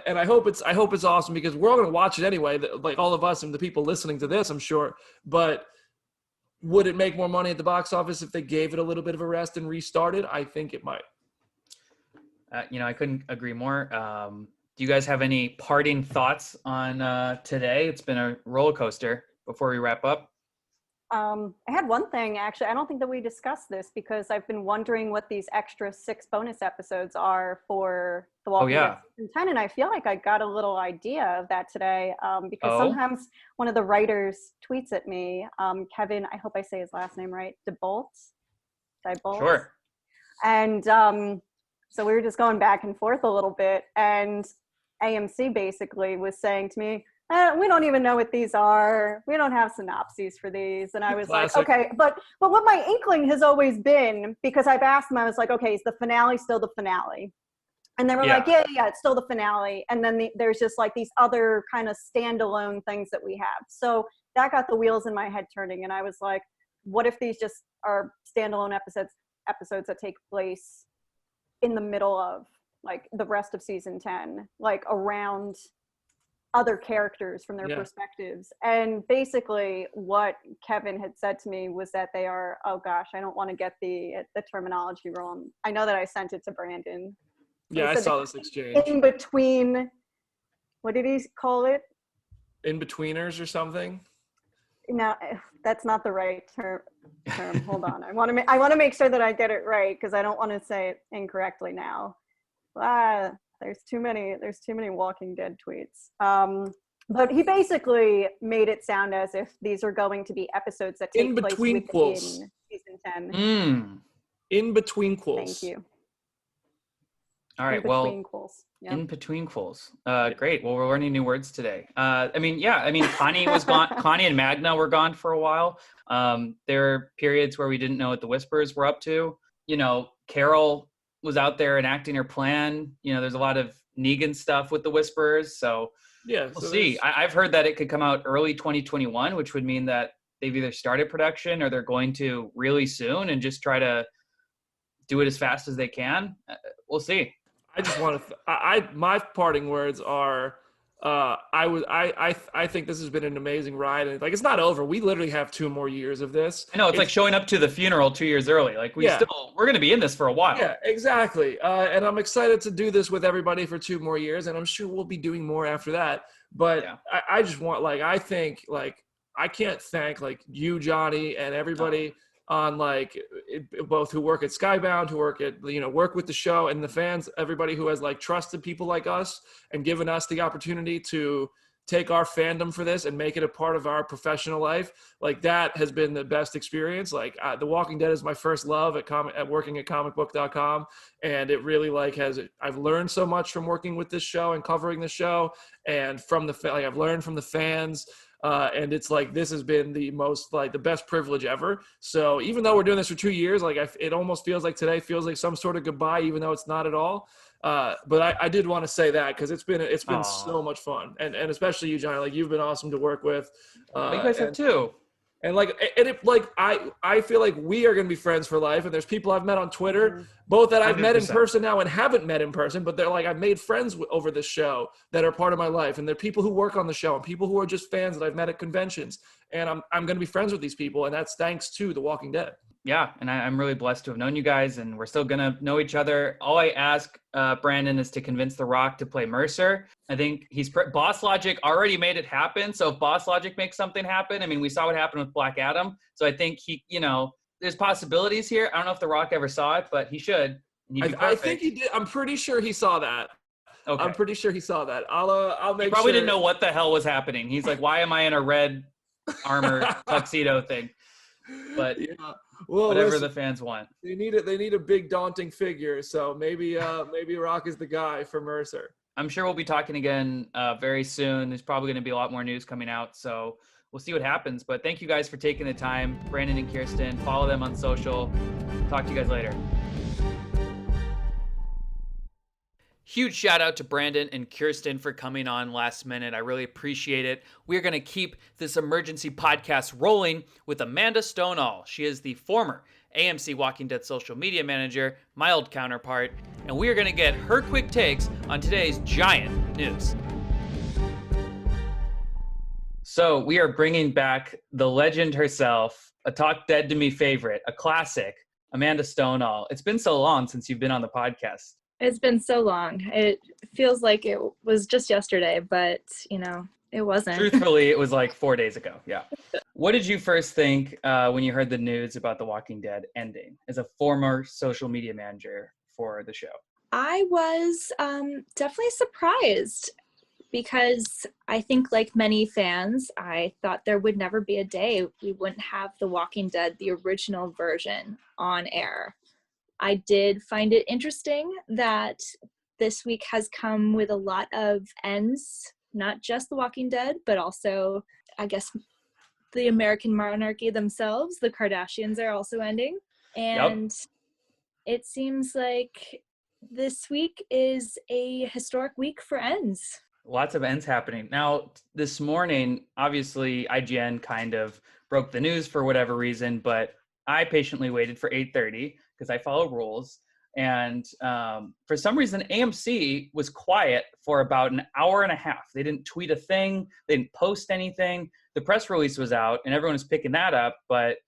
and I hope it's awesome because we're all going to watch it anyway. Like all of us and the people listening to this, I'm sure. But would it make more money at the box office if they gave it a little bit of a rest and restarted? I think it might. I couldn't agree more. Do you guys have any parting thoughts on today? It's been a roller coaster. Before we wrap up. I had one thing, actually. I don't think that we discussed this because I've been wondering what these extra 6 bonus episodes are for The Walking Dead Season 10, and I feel like I got a little idea of that today because sometimes one of the writers tweets at me, Kevin, I hope I say his last name right, DeBolt. Sure. And so we were just going back and forth a little bit, and AMC basically was saying to me, we don't even know what these are. We don't have synopses for these. And I was like, okay, but what my inkling has always been, because I've asked them, I was like, okay, is the finale still the finale? And they were like, yeah, it's still the finale. And then there's just like these other kind of standalone things that we have. So that got the wheels in my head turning. And I was like, what if these just are standalone episodes that take place in the middle of like the rest of season 10, like around other characters from their perspectives. And basically what Kevin had said to me was that they are, oh gosh, I don't want to get the terminology wrong. I know that I sent it to Brandon. Yeah, I saw this exchange. In between, what did he call it? In-betweeners or something? No, that's not the right term. Hold on. I want to make sure that I get it right because I don't want to say it incorrectly now. There's too many Walking Dead tweets. But he basically made it sound as if these are going to be episodes that take place within season 10. In between quills. Thank you. All right. In between quills. Great. Well, we're learning new words today. Connie was gone. Connie and Magna were gone for a while. There are periods where we didn't know what the Whispers were up to. Carol was out there enacting her plan. There's a lot of Negan stuff with the Whisperers. So we'll see. I've heard that it could come out early 2021, which would mean that they've either started production or they're going to really soon and just try to do it as fast as they can. We'll see. I just want to. My parting words are. I think this has been an amazing ride, and like it's not over. We literally have 2 more years of this. I know it's like showing up to the funeral 2 years early. Like we're going to be in this for a while. Yeah, exactly. And I'm excited to do this with everybody for 2 more years, and I'm sure we'll be doing more after that. But I just want I think I can't thank you, Johnny, and everybody on both who work at Skybound, who work at work with the show, and the fans, everybody who has trusted people like us and given us the opportunity to take our fandom for this and make it a part of our professional life. That has been the best experience. The Walking Dead is my first love at working at comicbook.com, and it really I've learned so much from working with this show and covering the show, and from I've learned from the fans. And it's this has been the most the best privilege ever. So even though we're doing this for 2 years, it almost feels like today feels like some sort of goodbye, even though it's not at all. But I did want to say that because it's been so much fun, and especially you, Johnny. You've been awesome to work with. You guys have too. And I feel like we are going to be friends for life. And there's people I've met on Twitter, both that I've 100%. Met in person now and haven't met in person, but they're I've made friends over this show that are part of my life. And they're people who work on the show and people who are just fans that I've met at conventions. And I'm going to be friends with these people. And that's thanks to The Walking Dead. Yeah, and I'm really blessed to have known you guys, and we're still going to know each other. All I ask Brandon is to convince The Rock to play Mercer. I think Boss Logic already made it happen, so if Boss Logic makes something happen, I mean, we saw what happened with Black Adam, so I think there's possibilities here. I don't know if The Rock ever saw it, but he should. I think he did. I'm pretty sure he saw that. Okay. I'm pretty sure he saw that. I'll make sure. He probably didn't know what the hell was happening. He's like, why am I in a red armor tuxedo thing? But well, whatever the fans want. They need a big daunting figure. So maybe Rock is the guy for Mercer. I'm sure we'll be talking again very soon. There's probably going to be a lot more news coming out. So we'll see what happens. But thank you guys for taking the time. Brandon and Kirsten, follow them on social. Talk to you guys later. Huge shout out to Brandon and Kirsten for coming on last minute. I really appreciate it. We're going to keep this emergency podcast rolling with Amanda Stonall. She is the former AMC Walking Dead social media manager, my old counterpart, and we are going to get her quick takes on today's giant news. So we are bringing back the legend herself, a Talk Dead to Me favorite, a classic, Amanda Stonall. It's been so long since you've been on the podcast. It's been so long. It feels like it was just yesterday, but, it wasn't. Truthfully, it was 4 days ago. Yeah. What did you first think when you heard the news about The Walking Dead ending as a former social media manager for the show? I was definitely surprised because I think like many fans, I thought there would never be a day we wouldn't have The Walking Dead, the original version, on air. I did find it interesting that this week has come with a lot of ends, not just The Walking Dead, but also, I guess, the American monarchy themselves. The Kardashians are also ending. And It seems like this week is a historic week for ends. Lots of ends happening. Now, this morning, obviously, IGN kind of broke the news for whatever reason, but I patiently waited for 8:30 because I follow rules. And for some reason, AMC was quiet for about an hour and a half. They didn't tweet a thing. They didn't post anything. The press release was out and everyone was picking that up, but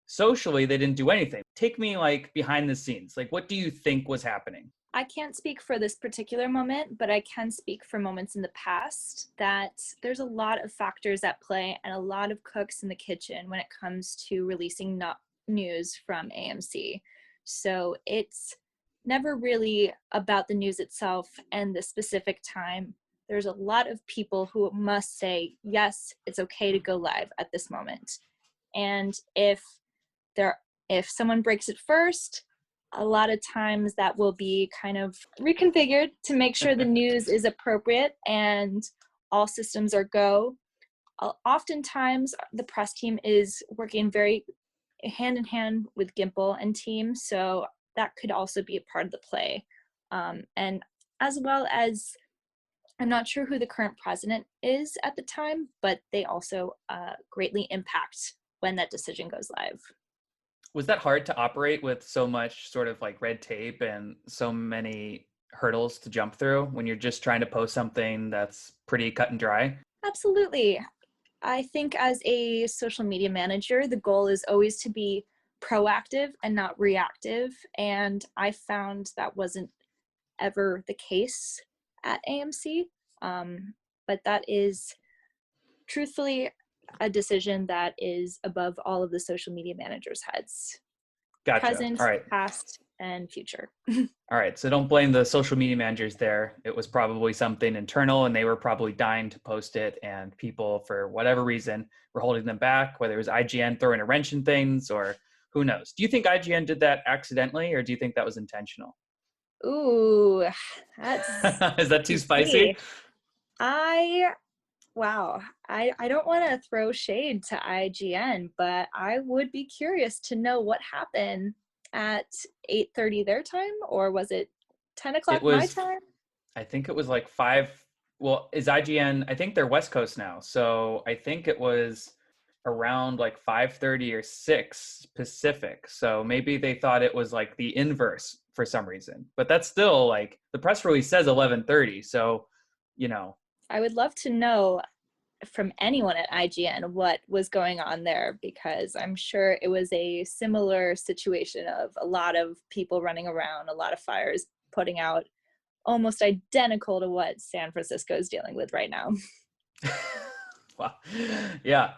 socially, they didn't do anything. Take me behind the scenes. What do you think was happening? I can't speak for this particular moment, but I can speak for moments in the past that there's a lot of factors at play and a lot of cooks in the kitchen when it comes to releasing news from AMC. So it's never really about the news itself and the specific time. There's a lot of people who must say, yes, it's okay to go live at this moment. And if someone breaks it first, a lot of times that will be kind of reconfigured to make sure the news is appropriate and all systems are go. Oftentimes, the press team is working very hand in hand with Gimple and team, so that could also be a part of the play. And as well as, I'm not sure who the current president is at the time, but they also greatly impact when that decision goes live. Was that hard to operate with so much sort of like red tape and so many hurdles to jump through when you're just trying to post something that's pretty cut and dry? Absolutely. I think as a social media manager, the goal is always to be proactive and not reactive. And I found that wasn't ever the case at AMC. But that is truthfully a decision that is above all of the social media managers' heads. Gotcha. Present, All right. past, and future. All right. So don't blame the social media managers there. It was probably something internal and they were probably dying to post it. And people, for whatever reason, were holding them back, whether it was IGN throwing a wrench in things or who knows. Do you think IGN did that accidentally or do you think that was intentional? Ooh, that's Is that too spicy? Wow. I don't want to throw shade to IGN, but I would be curious to know what happened at 8:30 their time, or was it 10 o'clock my time? I think it was like 5. Well, is IGN, I think they're West Coast now. So I think it was around like 5:30 or 6 Pacific. So maybe they thought it was like the inverse for some reason. But that's still like, the press release says 11:30. So, you know. I would love to know from anyone at IGN what was going on there, because I'm sure it was a similar situation of a lot of people running around, a lot of fires putting out, almost identical to what San Francisco is dealing with right now. Wow. Yeah.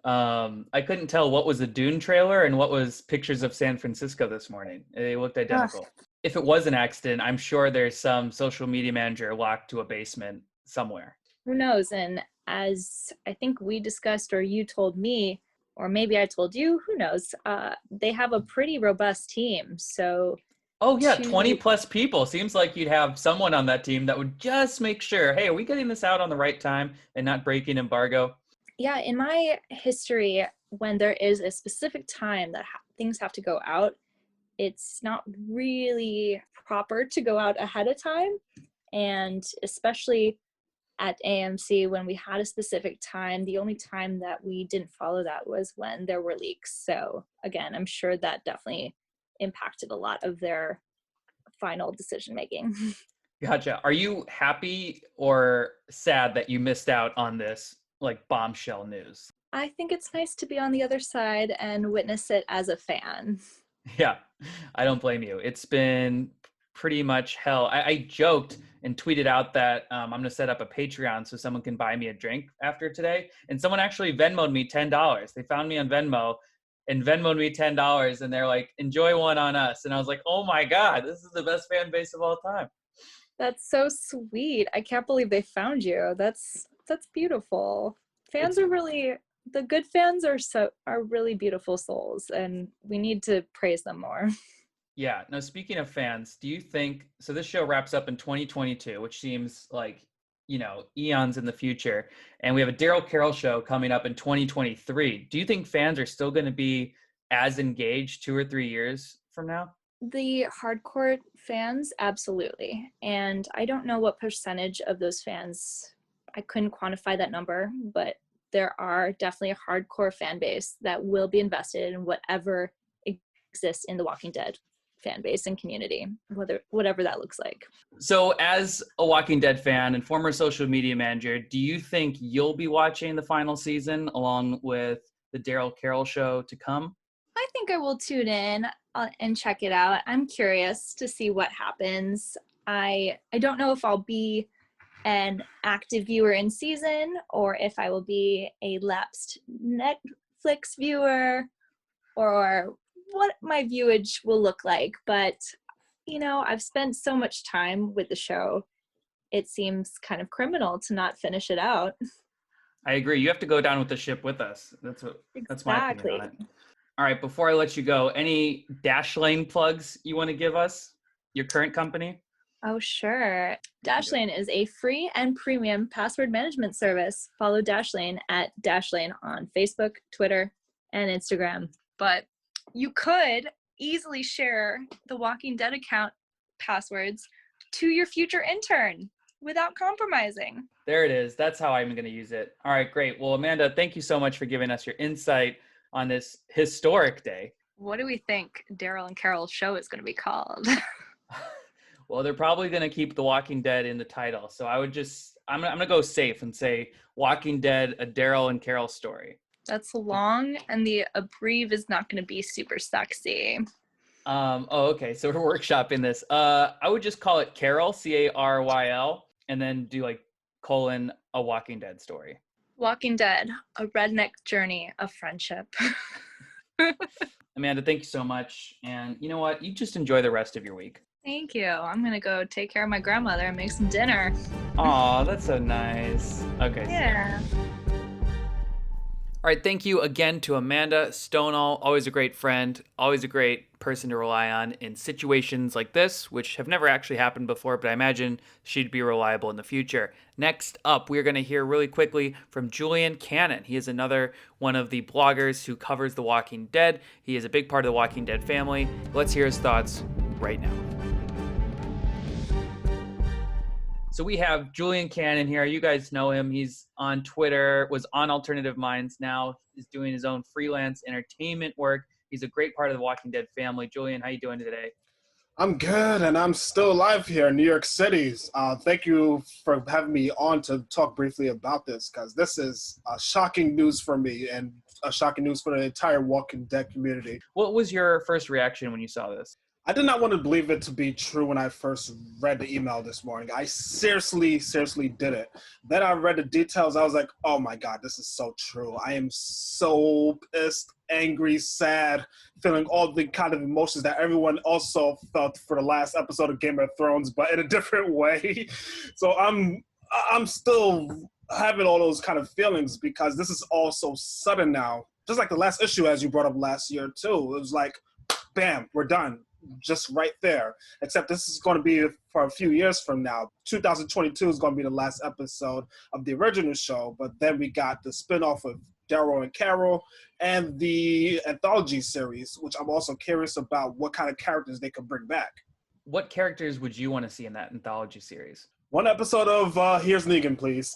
I couldn't tell what was a Dune trailer and what was pictures of San Francisco this morning. They looked identical. If it was an accident, I'm sure there's some social media manager locked to a basement somewhere. Who knows? And as I think we discussed, or you told me, or maybe I told you, who knows, they have a pretty robust team. So oh yeah, 20 plus people. Seems like you'd have someone on that team that would just make sure, hey, are we getting this out on the right time and not breaking embargo? Yeah, in my history, when there is a specific time that things have to go out, it's not really proper to go out ahead of time. And especially at AMC, when we had a specific time, the only time that we didn't follow that was when there were leaks. So again, I'm sure that definitely impacted a lot of their final decision making. Gotcha. Are you happy or sad that you missed out on this like bombshell news? I think it's nice to be on the other side and witness it as a fan. Yeah, I don't blame you. It's been pretty much hell. I joked and tweeted out that I'm going to set up a Patreon so someone can buy me a drink after today. And someone actually Venmo'd me $10. They found me on Venmo and Venmo'd me $10. And they're like, enjoy one on us. And I was like, oh my God, this is the best fan base of all time. That's so sweet. I can't believe they found you. That's beautiful. Fans are really, the good fans are really beautiful souls, and we need to praise them more. Yeah. Now, speaking of fans, do you think, so this show wraps up in 2022, which seems like, you know, eons in the future. And we have a Daryl Carol show coming up in 2023. Do you think fans are still going to be as engaged 2 or 3 years from now? The hardcore fans, absolutely. And I don't know what percentage of those fans, I couldn't quantify that number, but there are definitely a hardcore fan base that will be invested in whatever exists in the Walking Dead fan base and community, whatever that looks like. So as a Walking Dead fan and former social media manager, do you think you'll be watching the final season along with the Daryl Carol show to come? I think I will tune in and check it out. I'm curious to see what happens. I don't know if I'll be an active viewer in season or if I will be a lapsed Netflix viewer or what my viewage will look like. But, you know, I've spent so much time with the show. It seems kind of criminal to not finish it out. I agree. You have to go down with the ship with us. That's my opinion on it. All right. Before I let you go, any Dashlane plugs you want to give us? Your current company? Oh, sure. Dashlane is a free and premium password management service. Follow Dashlane at Dashlane on Facebook, Twitter, and Instagram. But you could easily share the Walking Dead account passwords to your future intern without compromising. There it is. That's how I'm going to use it. All right, great. Well, Amanda, thank you so much for giving us your insight on this historic day What do we think Daryl and Carol's show is going to be called? Well, they're probably going to keep The Walking Dead in the title. So I'm going to go safe and say Walking Dead, a Daryl and Carol story. That's long, and the abbrev is not going to be super sexy. Okay. So we're workshopping this. I would just call it Carol, Caryl, and then do like colon a Walking Dead story. Walking Dead, a redneck journey of friendship. Amanda, thank you so much. And you know what? You just enjoy the rest of your week. Thank you. I'm going to go take care of my grandmother and make some dinner. Aw, that's so nice. Okay. Yeah. All right, thank you again to Amanda Stonall, always a great friend, always a great person to rely on in situations like this, which have never actually happened before, but I imagine she'd be reliable in the future. Next up, we're going to hear really quickly from Julian Cannon. He is another one of the bloggers who covers The Walking Dead. He is a big part of The Walking Dead family. Let's hear his thoughts right now. So we have Julian Cannon here. You guys know him. He's on Twitter, was on Alternative Minds, now is doing his own freelance entertainment work. He's a great part of the Walking Dead family. Julian, how you doing today? I'm good, and I'm still alive here in New York City. Thank you for having me on to talk briefly about this, because this is shocking news for me and shocking news for the entire Walking Dead community. What was your first reaction when you saw this? I did not want to believe it to be true when I first read the email this morning. I seriously did it. Then I read the details. I was like, oh my God, this is so true. I am so pissed, angry, sad, feeling all the kind of emotions that everyone also felt for the last episode of Game of Thrones, but in a different way. So I'm still having all those kind of feelings because this is all so sudden now. Just like the last issue, as you brought up last year too. It was like, bam, we're done. Just right there. Except this is going to be for a few years from now. 2022 is going to be the last episode of the original show, but then we got the spin-off of Daryl and Carol and the anthology series, which I'm also curious about what kind of characters they could bring back. What characters would you want to see in that anthology series? One episode of Here's Negan, please.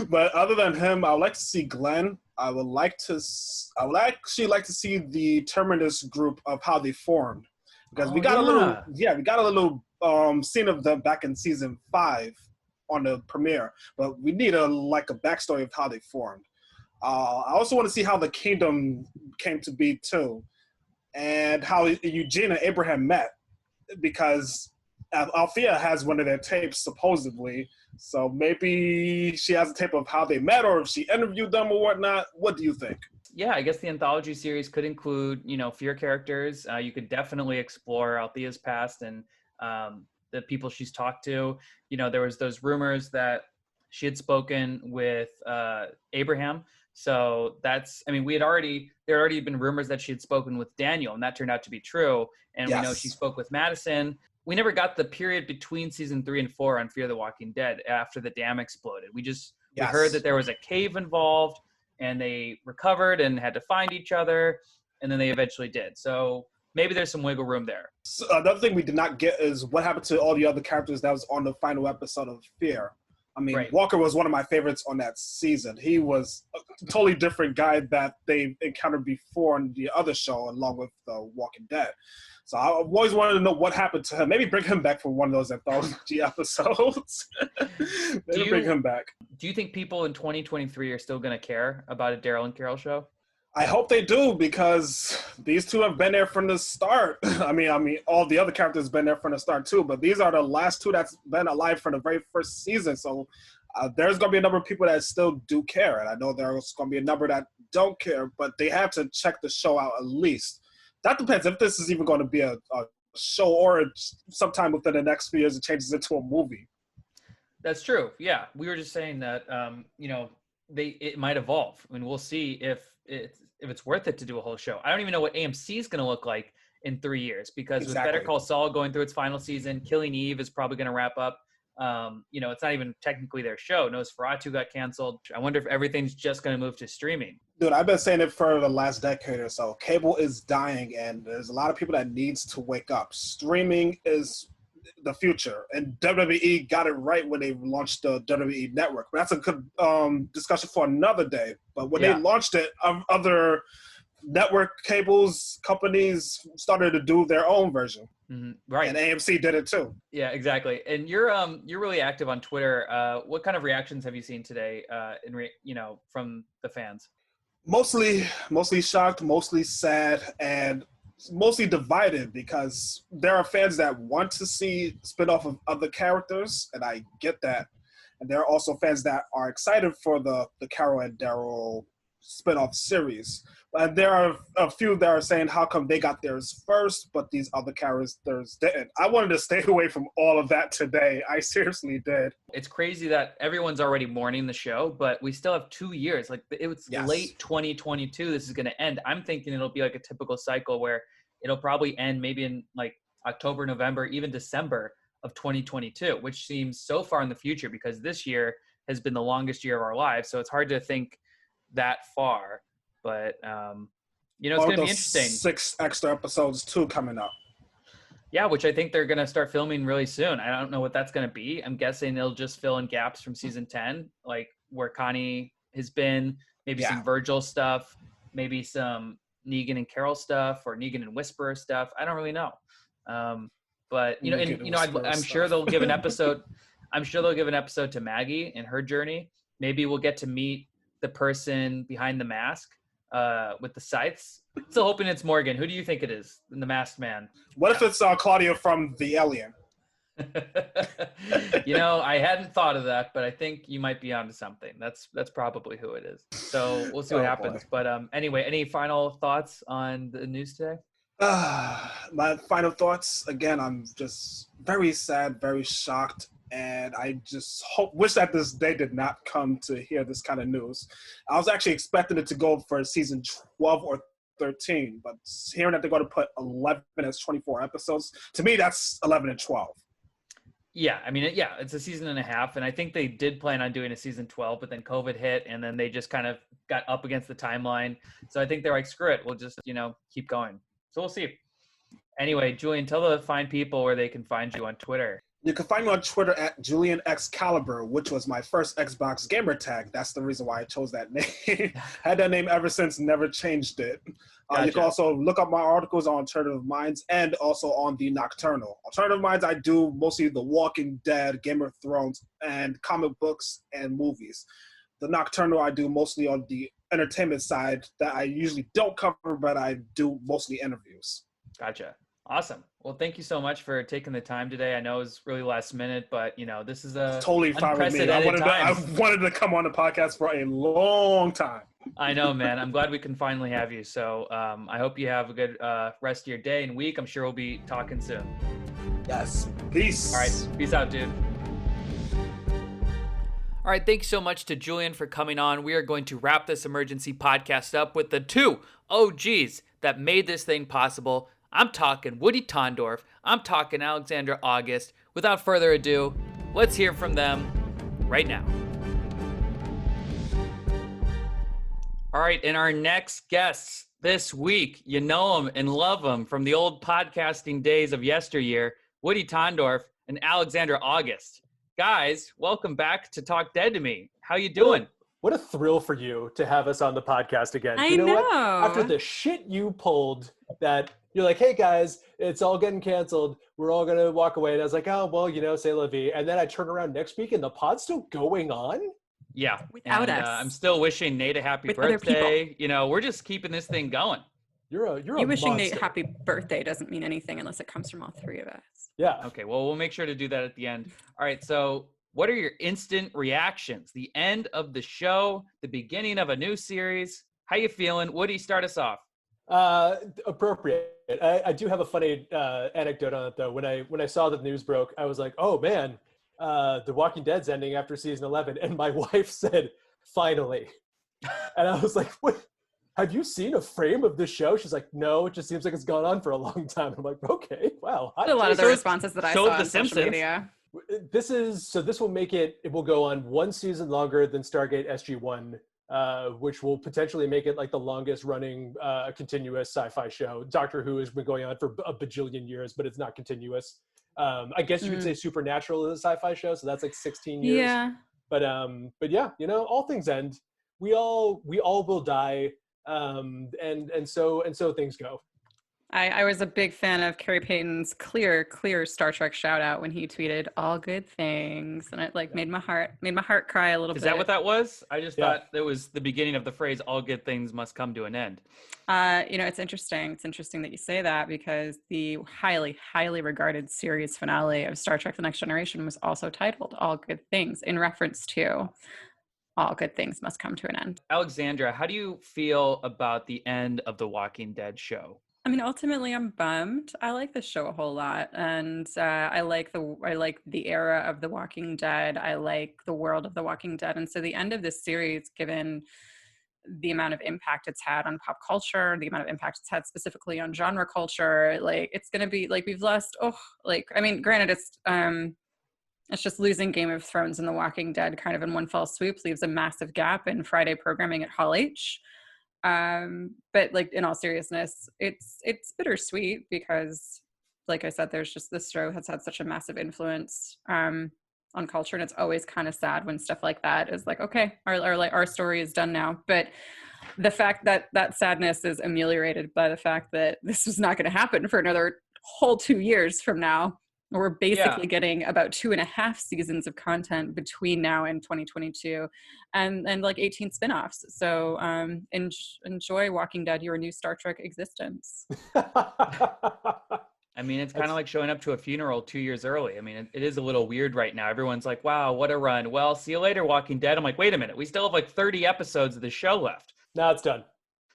But other than him, I would like to see Glenn. I would actually like to see the Terminus group of how they formed, because we got a little scene of them back in season 5 on the premiere, but we need a backstory of how they formed. I also want to see how the kingdom came to be too, and how Eugene and Abraham met, because Althea has one of their tapes supposedly. So maybe she has a tape of how they met, or if she interviewed them or whatnot. What do you think? Yeah, I guess the anthology series could include, fear characters. You could definitely explore Althea's past and the people she's talked to. There was those rumors that she had spoken with Abraham. So there had already been rumors that she had spoken with Daniel, and that turned out to be true. And yes, we know she spoke with Madison. We never got the period between season 3 and 4 on Fear the Walking Dead after the dam exploded. We heard that there was a cave involved, and they recovered and had to find each other, and then they eventually did. So maybe there's some wiggle room there. So another thing we did not get is what happened to all the other characters that was on the final episode of Fear. Right. Walker was one of my favorites on that season. He was a totally different guy that they encountered before on the other show, along with The Walking Dead. So I've always wanted to know what happened to him. Maybe bring him back for one of those anthology episodes. Bring him back. Do you think people in 2023 are still going to care about a Daryl and Carol show? I hope they do, because these two have been there from the start. I mean, all the other characters have been there from the start too, but these are the last two that's been alive from the very first season. So there's going to be a number of people that still do care, and I know there's going to be a number that don't care, but they have to check the show out at least. That depends if this is even going to be a show, or sometime within the next few years it changes into a movie. That's true. Yeah, we were just saying that it might evolve. I mean, we'll see if it's worth it to do a whole show. I don't even know what AMC is going to look like in 3 years, because with Better Call Saul going through its final season, Killing Eve is probably going to wrap up. It's not even technically their show. Nosferatu got canceled. I wonder if everything's just going to move to streaming. Dude, I've been saying it for the last decade or so. Cable is dying, and there's a lot of people that needs to wake up. Streaming is the future, and WWE got it right when they launched the WWE Network. But that's a good discussion for another day. But when they launched it, other network cables companies started to do their own version. Right. And AMC did it too. Yeah, exactly. And you're really active on Twitter. What kind of reactions have you seen today? From the fans. Mostly shocked, mostly sad, and mostly divided, because there are fans that want to see spin-off of other characters, and I get that. And there are also fans that are excited for the Carol and Daryl spin-off series. And there are a few that are saying how come they got theirs first, but these other characters didn't. I wanted to stay away from all of that today. I seriously did. It's crazy that everyone's already mourning the show, but we still have 2 years. Like, it was late 2022. This is going to end. I'm thinking it'll be like a typical cycle where it'll probably end maybe in like October, November, even December of 2022, which seems so far in the future because this year has been the longest year of our lives. So it's hard to think that far. But, it's going to be interesting. 6 extra episodes, too, coming up. Yeah, which I think they're going to start filming really soon. I don't know what that's going to be. I'm guessing they'll just fill in gaps from season 10, like where Connie has been, maybe some Virgil stuff, maybe some Negan and Carol stuff, or Negan and Whisperer stuff. I don't really know. But, I'm sure they'll give an episode. I'm sure they'll give an episode to Maggie and her journey. Maybe we'll get to meet the person behind the mask. With the scythes. Still hoping it's Morgan. Who do you think it is? The masked man. What if it's Claudia from The Alien? I hadn't thought of that, but I think you might be onto something. That's probably who it is. So we'll see what happens. Boy. But anyway, any final thoughts on the news today? My final thoughts, again, I'm just very sad, very shocked. And I just wish that this day did not come to hear this kind of news. I was actually expecting it to go for season 12 or 13, but hearing that they're going to put 11 as 24 episodes, to me, that's 11 and 12. Yeah, I mean, it's a season and a half, and I think they did plan on doing a season 12, but then COVID hit, and then they just kind of got up against the timeline. So I think they're like, screw it, we'll just, keep going. So we'll see. Anyway, Julian, tell the fine people where they can find you on Twitter. You can find me on Twitter at JulianXCaliber, which was my first Xbox gamer tag. That's the reason why I chose that name. Had that name ever since, never changed it. Gotcha. You can also look up my articles on Alternative Minds and also on the Nocturnal. Alternative Minds, I do mostly The Walking Dead, Game of Thrones, and comic books and movies. The Nocturnal, I do mostly on the entertainment side that I usually don't cover, but I do mostly interviews. Gotcha. Awesome. Well, thank you so much for taking the time today. I know it was really last minute, but this is a totally fine with me. I wanted to come on the podcast for a long time. I know, man. I'm glad we can finally have you. So I hope you have a good rest of your day and week. I'm sure we'll be talking soon. Yes. Peace. All right. Peace out, dude. All right. Thanks so much to Julian for coming on. We are going to wrap this emergency podcast up with the 2 OGs that made this thing possible. I'm talking Woody Tondorf. I'm talking Alexandra August. Without further ado, let's hear from them right now. All right, and our next guests this week, you know them and love them from the old podcasting days of yesteryear, Woody Tondorf and Alexandra August. Guys, welcome back to Talk Dead to Me. How you doing? What a thrill for you to have us on the podcast again. I you know know. What? After the shit you pulled that you're like, hey guys, it's all getting canceled. We're all going to walk away. And I was like, oh, well, say la vie. And then I turn around next week and the pod's still going on? Yeah. Without us. I'm still wishing Nate a happy birthday. We're just keeping this thing going. You're a wishing monster. Nate happy birthday doesn't mean anything unless it comes from all three of us. Yeah. Okay, well, we'll make sure to do that at the end. All right, so what are your instant reactions? The end of the show, the beginning of a new series. How you feeling? Woody, start us off. Appropriate. I do have a funny anecdote on it though. When I saw the news broke, I was like, oh man, The Walking Dead's ending after season 11. And my wife said, finally. And I was like, what? Have you seen a frame of this show? She's like, no, it just seems like it's gone on for a long time. I'm like, okay, wow. A lot of the responses that I saw on social media. This will make it will go on one season longer than Stargate SG-1. Which will potentially make it like the longest running continuous sci-fi show. Doctor Who has been going on for a bajillion years, but it's not continuous. I guess you could say Supernatural is a sci-fi show, so that's like 16 years. Yeah. But yeah, all things end. We all will die. And so things go. I was a big fan of Carrie Payton's clear Star Trek shout out when he tweeted "all good things," and it like made my heart cry a little bit. Is that what that was? I just thought it was the beginning of the phrase "all good things must come to an end." It's interesting. It's interesting that you say that because the highly regarded series finale of Star Trek: The Next Generation was also titled "All Good Things" in reference to all good things must come to an end. Alexandra, how do you feel about the end of the Walking Dead show? I mean, ultimately, I'm bummed. I like this show a whole lot, and I like the era of The Walking Dead. I like the world of The Walking Dead, and so the end of this series, given the amount of impact it's had on pop culture, the amount of impact it's had specifically on genre culture, like it's gonna be like we've lost. Granted, it's just losing Game of Thrones and The Walking Dead kind of in one fell swoop leaves a massive gap in Friday programming at Hall H. But like in all seriousness, it's bittersweet because like I said, there's just this show has had such a massive influence on culture, and it's always kind of sad when stuff like that is like, okay, our story is done now. But the fact that that sadness is ameliorated by the fact that this is not going to happen for another whole 2 years from now. We're basically getting about 2.5 seasons of content between now and 2022 and like 18 spinoffs. So enjoy Walking Dead, your new Star Trek existence. I mean, it's kind of like showing up to a funeral 2 years early. I mean, it is a little weird right now. Everyone's like, wow, what a run. Well, see you later, Walking Dead. I'm like, wait a minute. We still have like 30 episodes of the show left. No, it's done.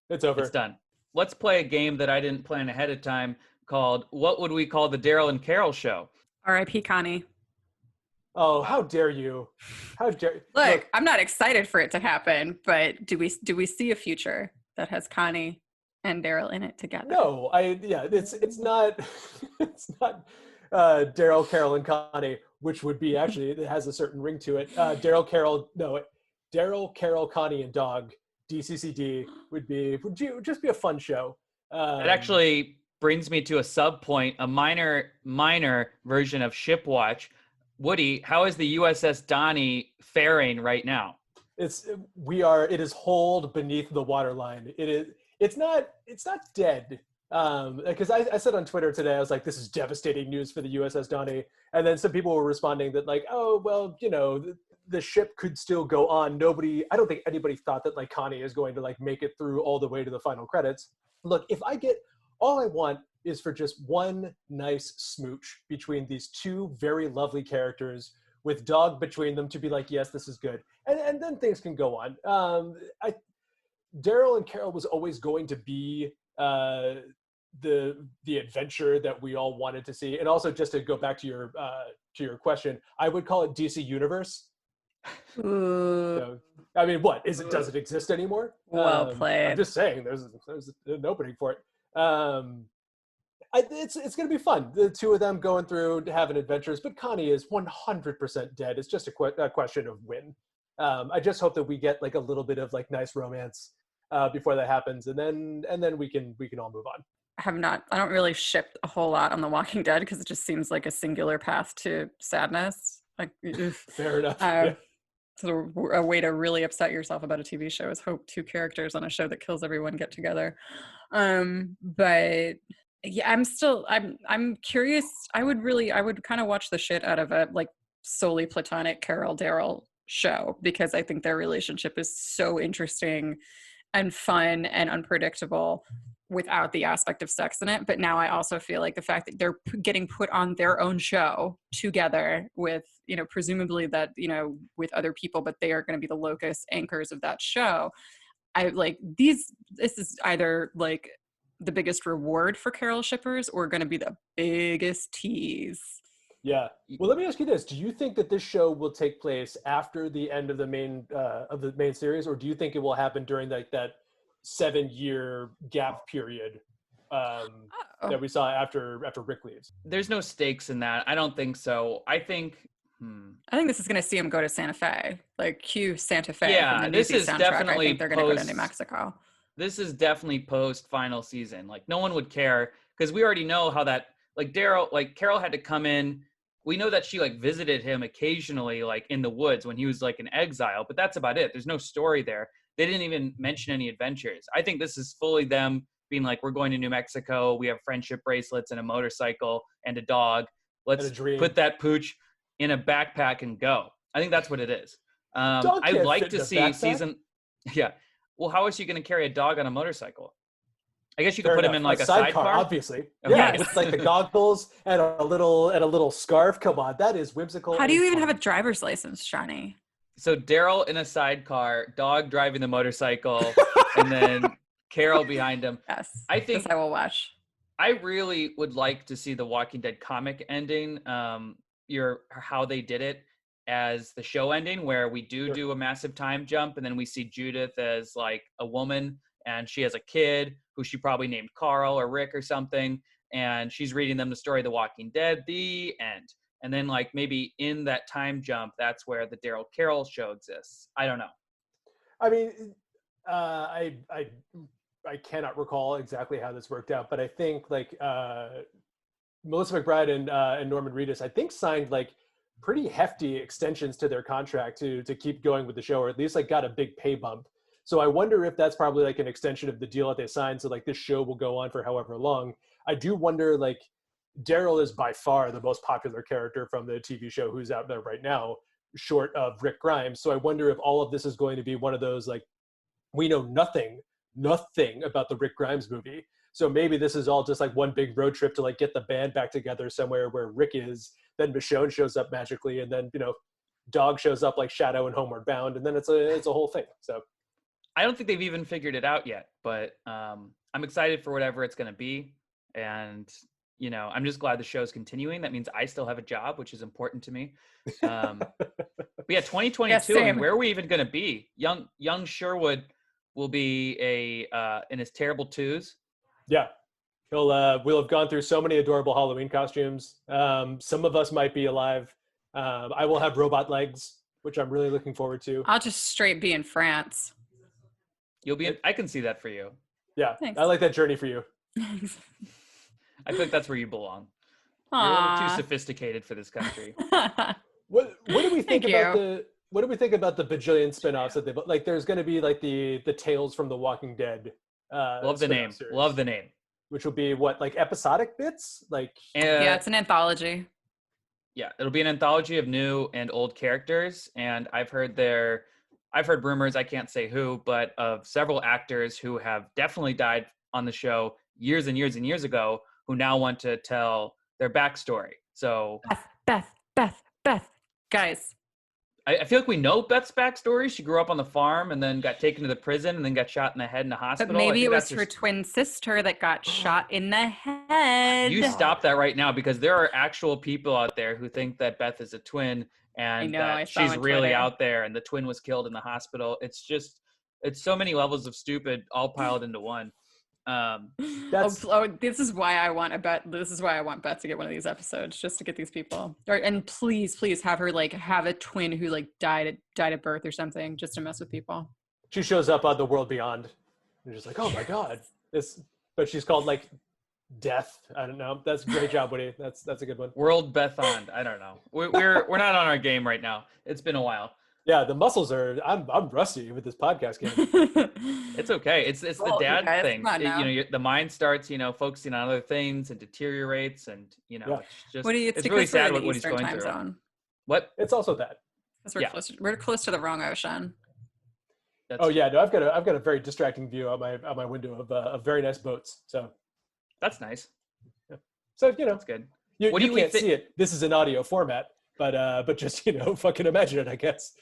It's over. It's done. Let's play a game that I didn't plan ahead of time called What Would We Call the Daryl and Carol Show? R.I.P. Connie. Oh, how dare you? How dare Look, I'm not excited for it to happen, but do we see a future that has Connie and Daryl in it together? No, it's not Daryl, Carol, and Connie, which would be actually it has a certain ring to it. Daryl, Carol, Connie, and Dog. DCCD would just be a fun show. It actually brings me to a sub point, a minor version of Shipwatch. Woody, how is the USS Donnie faring right now? It is holed beneath the waterline. It's not dead. Because I said on Twitter today, I was like, this is devastating news for the USS Donnie. And then some people were responding that like, oh, well, the ship could still go on. I don't think anybody thought that like Connie is going to like make it through all the way to the final credits. Look, all I want is for just one nice smooch between these two very lovely characters with Dog between them to be like, yes, this is good. And then things can go on. Daryl and Carol was always going to be the adventure that we all wanted to see. And also just to go back to your question, I would call it DC Universe. So, I mean, does it exist anymore? Well played. I'm just saying there's an opening for it. It's going to be fun. The two of them going through having adventures, but Connie is 100% dead. It's just a question of when. I just hope that we get like a little bit of like nice romance before that happens, and then we can all move on. I don't really ship a whole lot on The Walking Dead because it just seems like a singular path to sadness. Like, fair enough. So a way to really upset yourself about a TV show is hope two characters on a show that kills everyone get together. But yeah, I'm curious. I would kind of watch the shit out of a like solely platonic Carol Daryl show because I think their relationship is so interesting and fun and unpredictable without the aspect of sex in it. But now I also feel like the fact that they're getting put on their own show together with, presumably that, with other people, but they are going to be the locus anchors of that show. This is either like the biggest reward for Carol shippers or going to be the biggest tease. Yeah. Well, let me ask you this. Do you think that this show will take place after the end of the main series, or do you think it will happen during like that 7-year gap period that we saw after Rick leaves? There's no stakes in that. I don't think so. I think this is going to see him go to Santa Fe, like cue Santa Fe. Yeah, from the this is soundtrack. definitely I think they're going to go to New Mexico. This is definitely post final season. Like no one would care because we already know how that like Carol had to come in. We know that she like visited him occasionally, like in the woods when he was like in exile, but that's about it. There's no story there. they didn't even mention any adventures. I think this is fully them being like, we're going to New Mexico. We have friendship bracelets and a motorcycle and a dog. Let's put that pooch in a backpack and go. I think that's what it is. I'd like to see season. Yeah. Well, how is she going to carry a dog on a motorcycle? I guess you could put him in like a sidecar, obviously. Okay. Yeah, with like the goggles and a little scarf. Come on, that is whimsical. How do you even have a driver's license, Johnny? So Daryl in a sidecar, dog driving the motorcycle, and then Carol behind him. Yes, I think this I will watch. I really would like to see the Walking Dead comic ending. How they did it as the show ending, where we do a massive time jump, and then we see Judith as like a woman, and she has a kid who she probably named Carl or Rick or something, and she's reading them the story of The Walking Dead, the end. And then like maybe in that time jump, that's where the Daryl Carol show exists. I don't know. I mean, I cannot recall exactly how this worked out, but I think like Melissa McBride and Norman Reedus, I think, signed like pretty hefty extensions to their contract to keep going with the show, or at least like got a big pay bump. So I wonder if that's probably like an extension of the deal that they signed. So like this show will go on for however long. I do wonder, like, Daryl is by far the most popular character from the TV show who's out there right now, short of Rick Grimes. So I wonder if all of this is going to be one of those, like, we know nothing about the Rick Grimes movie. So maybe this is all just like one big road trip to like get the band back together somewhere where Rick is. Then Michonne shows up magically, and then, you know, Dog shows up like Shadow and Homeward Bound, and then it's a whole thing. So I don't think they've even figured it out yet, but I'm excited for whatever it's going to be. And, you know, I'm just glad the show's continuing. That means I still have a job, which is important to me. But yeah, 2022, Yeah, I mean, where are we even going to be? Young Sherwood will be in his terrible twos. yeah, we'll have gone through so many adorable Halloween costumes. Some of us might be alive. I will have robot legs, which I'm really looking forward to. I'll just straight be in France. You'll be I can see that for you. Yeah, Thanks. I like that journey for you. I feel like that's where you belong. You're a little too sophisticated for this country. What do we think Thank about you. what do we think about the bajillion spin-offs that they've, like, there's going to be like the Tales from the Walking Dead. Love the name. series, Love the name. Which will be what, like episodic bits? Like Yeah, it's an anthology. Yeah, it'll be an anthology of new and old characters, and I've heard rumors, I can't say who, but of several actors who have definitely died on the show years and years and years ago, who now want to tell their backstory. So Beth, guys. I feel like we know Beth's backstory. She grew up on the farm and then got taken to the prison and then got shot in the head in a hospital. But maybe it was her twin sister that got shot in the head. You stop that right now, because there are actual people out there who think that Beth is a twin and that she's really out there and the twin was killed in the hospital. It's so many levels of stupid all piled into one. This is why I want Beth to get one of these episodes, just to get these people. And please have her like have a twin who like died at birth or something, just to mess with people. she shows up on The World Beyond. You're just like, oh my god, but she's called like Death. I don't know. That's a great job, Woody. That's a good one. World Bethond. I don't know. We're not on our game right now. It's been a while. Yeah, the muscles are. I'm rusty with this podcast game. It's okay. It's the dad guys, thing. come on now. The mind starts, focusing on other things and deteriorates, and Yeah. it's just Woody, it's because really we're sad in what the he's Eastern going time through. zone. What? It's also that. Because we're close to the wrong ocean. Oh yeah, no, I've got a very distracting view out my window of very nice boats. So that's nice. Yeah. So that's good. You What do can't see it. This is an audio format, but just fucking imagine it, I guess.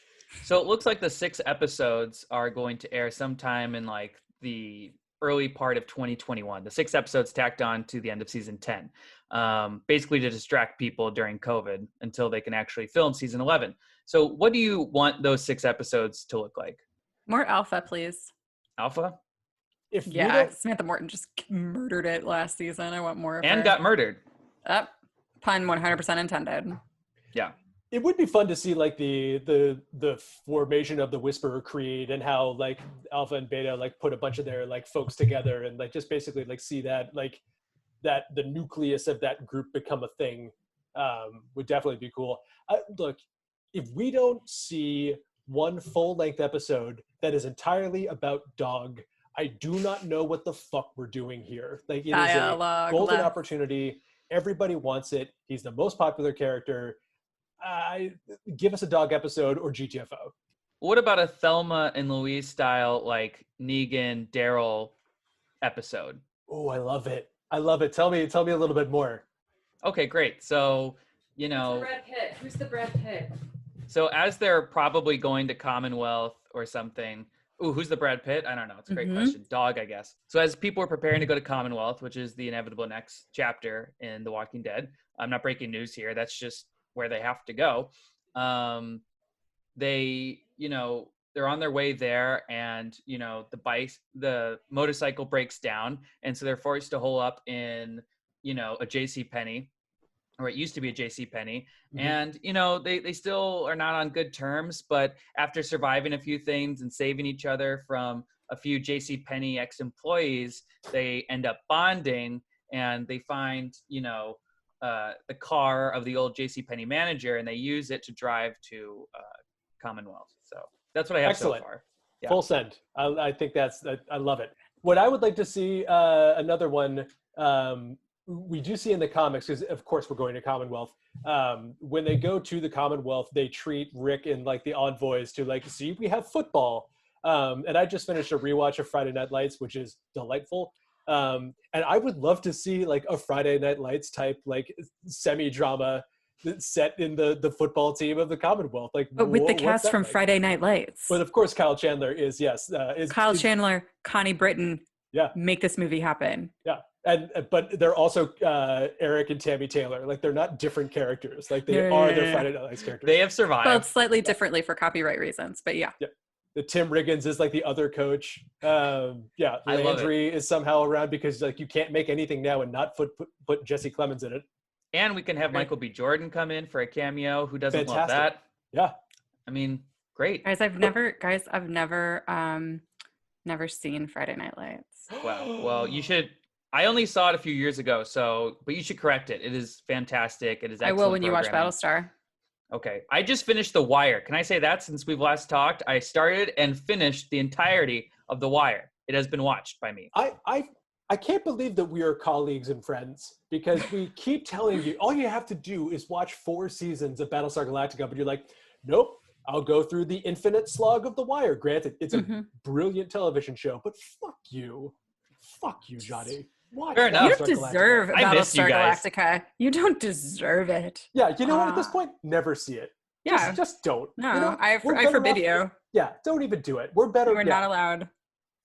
So it looks like the 6 episodes are going to air sometime in like the early part of 2021. The 6 episodes tacked on to the end of season 10, basically to distract people during COVID until they can actually film season 11. So what do you want those 6 episodes to look like? More alpha, please. Alpha? Samantha Morton just murdered it last season. I want more of her. And got murdered. Pun 100% intended. Yeah. It would be fun to see like the formation of the Whisperer Creed and how like Alpha and Beta like put a bunch of their like folks together and like just basically like see that like that the nucleus of that group become a thing would definitely be cool. Look, if we don't see one full-length episode that is entirely about Dog. I do not know what the fuck we're doing here. Like, it is a golden opportunity. Everybody wants it. He's the most popular character. Give us a Dog episode or GTFO. What about a Thelma and Louise style, like Negan, Daryl episode? Oh, I love it. I love it. Tell me a little bit more. Okay, great. So, you know, Brad Pitt. Who's the Brad Pitt? So as they're probably going to Commonwealth or something. Ooh, who's the Brad Pitt? I don't know. It's a great question. Dog, I guess. So as people are preparing to go to Commonwealth, which is the inevitable next chapter in The Walking Dead, I'm not breaking news here. That's just where they have to go. They, you know, they're on their way there, and you know, the motorcycle breaks down, and so they're forced to hole up in, you know, a JCPenney, or it used to be a JCPenney. And you know, they still are not on good terms, but after surviving a few things and saving each other from a few JCPenney ex-employees, they end up bonding, and they find, you know, the car of the old JCPenney manager, and they use it to drive to Commonwealth. So that's what I have so far. Yeah. Full send. I think I love it. What I would like to see, another one, we do see in the comics, because of course we're going to Commonwealth. When they go to the Commonwealth, they treat Rick and like the envoys to like, see, we have football. And I just finished a rewatch of Friday Night Lights, which is delightful. And I would love to see like a Friday Night Lights type, like semi-drama set in the football team of the Commonwealth. Like, but with the cast from Friday Night Lights. But of course, Kyle Chandler is, Chandler, Connie Britton. Yeah. Make this movie happen. Yeah. But they're also Eric and Tammy Taylor. Like, they're not different characters. Like, they are their Friday Night Lights characters. They have survived. Well, slightly differently for copyright reasons, but yeah. The Tim Riggins is like the other coach. Landry is somehow around because like you can't make anything now and not put Jesse Clemens in it. And we can have Michael B. Jordan come in for a cameo. Who doesn't love that? Yeah. I mean, great. Guys, I've never seen Friday Night Lights. Wow. Well, you should. I only saw it a few years ago, but you should correct it. It is fantastic. It is excellent. I will when you watch Battlestar. Okay. I just finished The Wire. Can I say that since we've last talked? I started and finished the entirety of The Wire. It has been watched by me. I can't believe that we are colleagues and friends, because we keep telling you all you have to do is watch 4 seasons of Battlestar Galactica, but you're like, nope, I'll go through the infinite slog of The Wire. Granted, it's a brilliant television show, but fuck you, Johnny. Fair enough. You don't deserve Battlestar Galactica. You don't deserve it. Yeah, you know what? At this point, never see it. Yeah, just don't. No, you know, I forbid you. Yeah, don't even do it. We're better. We're not allowed.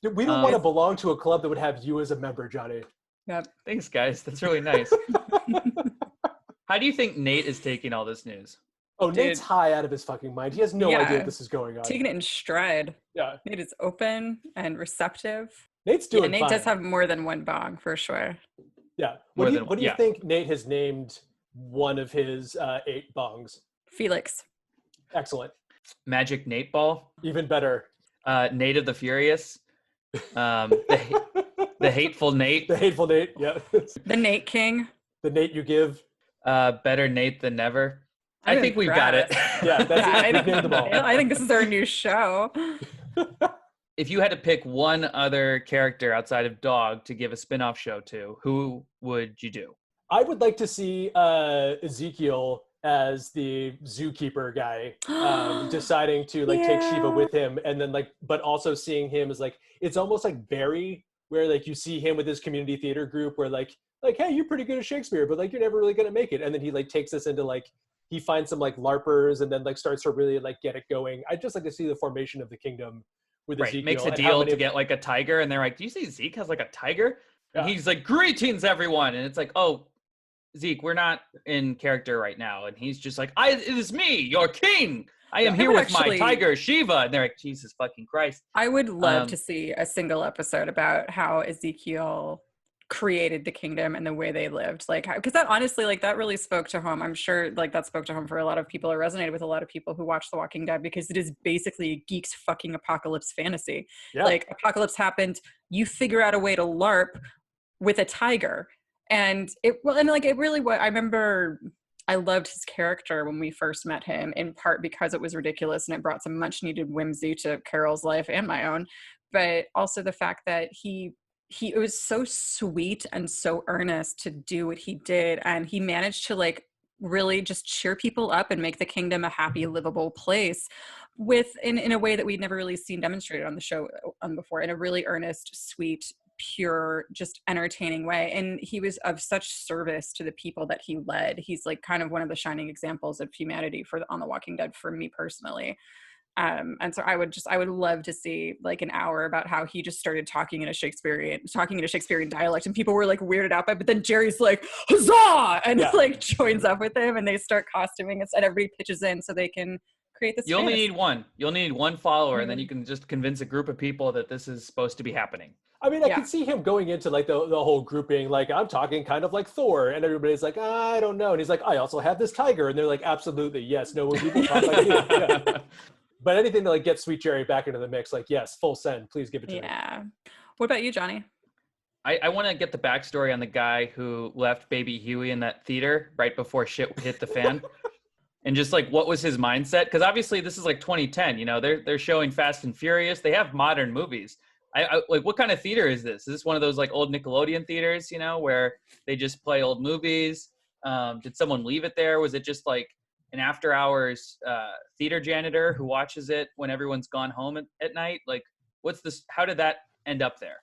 We don't want to belong to a club that would have you as a member, Johnny. Yep. Thanks, guys. That's really nice. How do you think Nate is taking all this news? Oh, Nate's high out of his fucking mind. He has no idea what this is going on. Taking it in stride. Yeah. Nate is open and receptive. Nate's doing Nate fine. does have more than one bong, for sure. Yeah. What do you think Nate has named one of his 8 bongs? Felix. Excellent. Magic Nate Ball. Even better. Nate of the Furious. The Hateful Nate. The Hateful Nate, yeah. The Nate King. The Nate you give. Better Nate than never. I think we've got it. Yeah, that's it. I think this is our new show. If you had to pick one other character outside of Dog to give a spin-off show to, who would you do? I would like to see Ezekiel as the zookeeper guy, deciding to like take Shiva with him, and then like, but also seeing him as like, it's almost like Barry, where like you see him with his community theater group, where like, hey, you're pretty good at Shakespeare, but like you're never really gonna make it, and then he like takes us into like, he finds some like LARPers, and then like starts to really like get it going. I'd just like to see the formation of the kingdom with Ezekiel. Makes a deal to get like a tiger, and they're like, do you see Zeke has like a tiger? And he's like, greetings everyone, and it's like, oh, Zeke, we're not in character right now. And he's just like, it is me, your king. I am here with my tiger, Shiva. And they're like, Jesus fucking Christ. I would love to see a single episode about how Ezekiel created the kingdom and the way they lived. Like, because that honestly, like, that really spoke to home. I'm sure like that spoke to home for a lot of people. It resonated with a lot of people who watch The Walking Dead, because it is basically a geek's fucking apocalypse fantasy. Yeah. Like, apocalypse happened, you figure out a way to LARP with a tiger. And it really, I remember I loved his character when we first met him, in part because it was ridiculous and it brought some much needed whimsy to Carol's life and my own, but also the fact that it was so sweet and so earnest to do what he did, and he managed to like really just cheer people up and make the kingdom a happy, livable place in a way that we'd never really seen demonstrated on the show before, in a really earnest, sweet, pure, just entertaining way. And he was of such service to the people that he led. He's like kind of one of the shining examples of humanity on The Walking Dead for me personally. And so I would love to see like an hour about how he just started talking in a Shakespearean dialect, and people were like weirded out by it, but then Jerry's like, huzzah! And like joins up with him, and they start costuming and everybody pitches in so they can create this. You only need one. You'll need one follower, and then you can just convince a group of people that this is supposed to be happening. I mean, I could see him going into like the whole grouping, like, I'm talking kind of like Thor, and everybody's like, I don't know. And he's like, I also have this tiger. And they're like, absolutely, yes. No, when people talk like you. Yeah. But anything to like get Sweet Jerry back into the mix, like, yes, full send, please give it to me. Yeah. What about you, Johnny? I want to get the backstory on the guy who left baby Huey in that theater right before shit hit the fan. And just like, what was his mindset? Because obviously this is like 2010, you know, they're showing Fast and Furious. They have modern movies. I like, what kind of theater is this? Is this one of those like old Nickelodeon theaters, you know, where they just play old movies? Did someone leave it there? Was it just like an after hours theater janitor who watches it when everyone's gone home at night? Like, what's this? How did that end up there?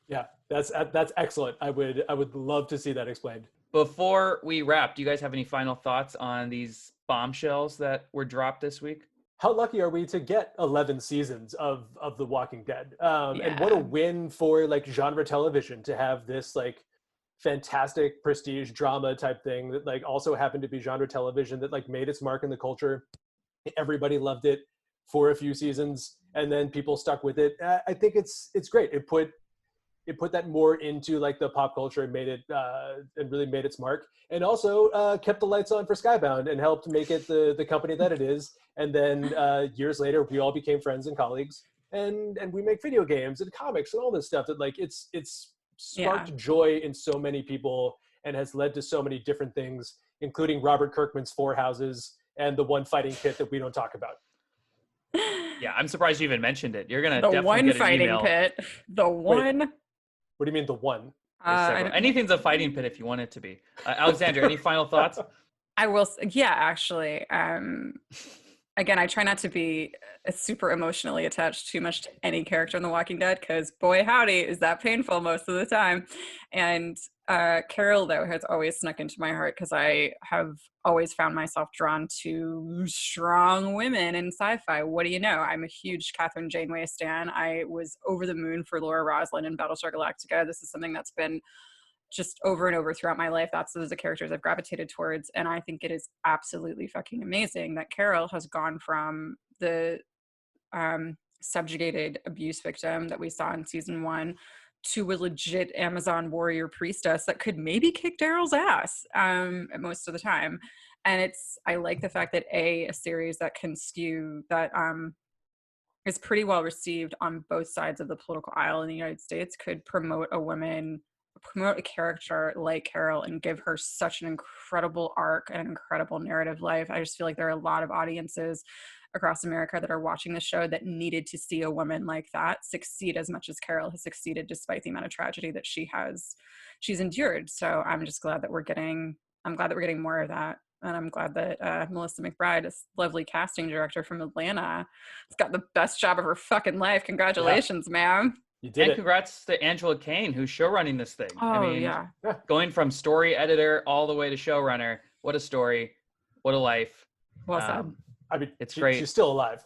Yeah, that's excellent. I would love to see that explained. Before we wrap, do you guys have any final thoughts on these bombshells that were dropped this week? How lucky are we to get 11 seasons of The Walking Dead? And what a win for like genre television to have this like fantastic prestige drama type thing that like also happened to be genre television that like made its mark in the culture. Everybody loved it for a few seasons, and then people stuck with it. I think it's great. It put that more into like the pop culture and made it and really made its mark, and also kept the lights on for Skybound and helped make it the company that it is. And then years later, we all became friends and colleagues, and we make video games and comics and all this stuff that like it's sparked joy in so many people and has led to so many different things, including Robert Kirkman's Four Houses and the one fighting pit that we don't talk about. Yeah, I'm surprised you even mentioned it. You're gonna the definitely one get an fighting email. pit. The one. Wait, what do you mean the one? Anything's a fighting pit if you want it to be. Alexandra, any final thoughts? I will. Yeah, actually. Again, I try not to be super emotionally attached too much to any character in The Walking Dead, because boy howdy, is that painful most of the time. And Carol, though, has always snuck into my heart because I have always found myself drawn to strong women in sci-fi. What do you know? I'm a huge Catherine Janeway stan. I was over the moon for Laura Roslin in Battlestar Galactica. This is something that's been just over and over throughout my life. Those are the characters I've gravitated towards. And I think it is absolutely fucking amazing that Carol has gone from the subjugated abuse victim that we saw in season 1 to a legit Amazon warrior priestess that could maybe kick Daryl's ass most of the time. And I like the fact that a series that can skew, that is pretty well received on both sides of the political aisle in the United States, could promote a character like Carol and give her such an incredible arc and an incredible narrative life. I just feel like there are a lot of audiences across America that are watching the show that needed to see a woman like that succeed as much as Carol has succeeded, despite the amount of tragedy that she's endured. So I'm just glad that we're getting more of that. And I'm glad that Melissa McBride, this lovely casting director from Atlanta, has got the best job of her fucking life. Congratulations, ma'am. You did and congrats to Angela Kane, who's showrunning this thing. Oh, I mean, yeah. Going from story editor all the way to showrunner. What a story. What a life. Well said. I mean, it's great. She's still alive.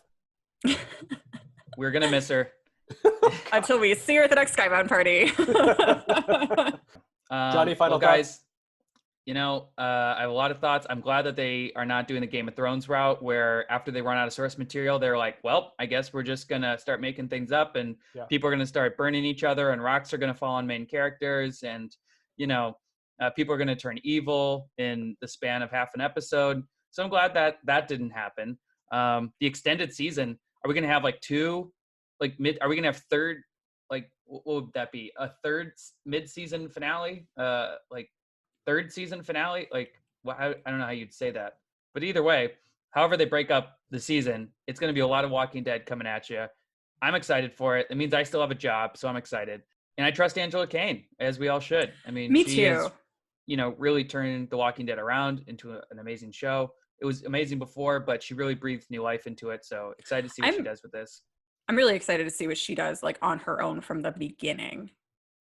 We're going to miss her. Until we see her at the next Skybound party. Johnny, final guys, thoughts? You know, I have a lot of thoughts. I'm glad that they are not doing the Game of Thrones route where after they run out of source material, they're like, well, I guess we're just going to start making things up, and people are going to start burning each other, and rocks are going to fall on main characters. And, you know, people are going to turn evil in the span of half an episode. So I'm glad that that didn't happen. The extended season, are we going to have like two, like are we going to have third, like what would that be? A third mid-season finale? Like third season finale? Like well, I don't know how you'd say that, but either way, however they break up the season, it's going to be a lot of Walking Dead coming at you. I'm excited for it. It means I still have a job, so I'm excited. And I trust Angela Kane, as we all should. I mean, Me she too. is, really turning The Walking Dead around into an amazing show. It was amazing before, but she really breathed new life into it. So excited to see what she does with this. I'm really excited to see what she does, like, on her own from the beginning.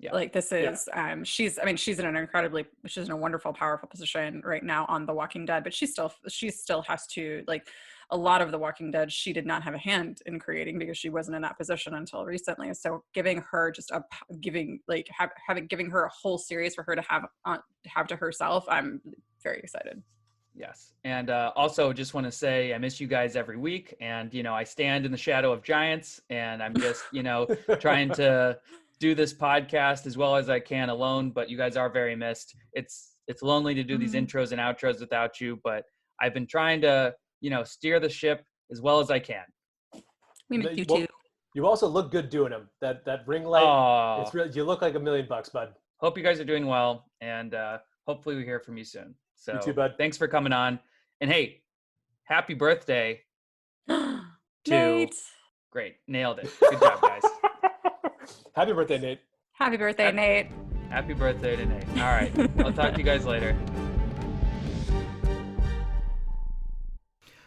Yeah. Like, this is, she's in a wonderful, powerful position right now on The Walking Dead, but she still has to, like, a lot of The Walking Dead, she did not have a hand in creating because she wasn't in that position until recently. So giving her giving her a whole series for her to have to herself, I'm very excited. Yes. And also just want to say I miss you guys every week. And, I stand in the shadow of giants, and I'm just, trying to do this podcast as well as I can alone, but you guys are very missed. It's lonely to do these intros and outros without you, but I've been trying to, steer the ship as well as I can. We miss you too. You also look good doing them. That ring light, it's really, you look like $1 million, bud. Hope you guys are doing well, and hopefully we hear from you soon. So you too, bud. Thanks for coming on. And hey, happy birthday to Nate. Great. Nailed it. Good job, guys. Happy birthday, Nate. Happy birthday, Nate. Happy birthday to Nate. All right. I'll talk to you guys later.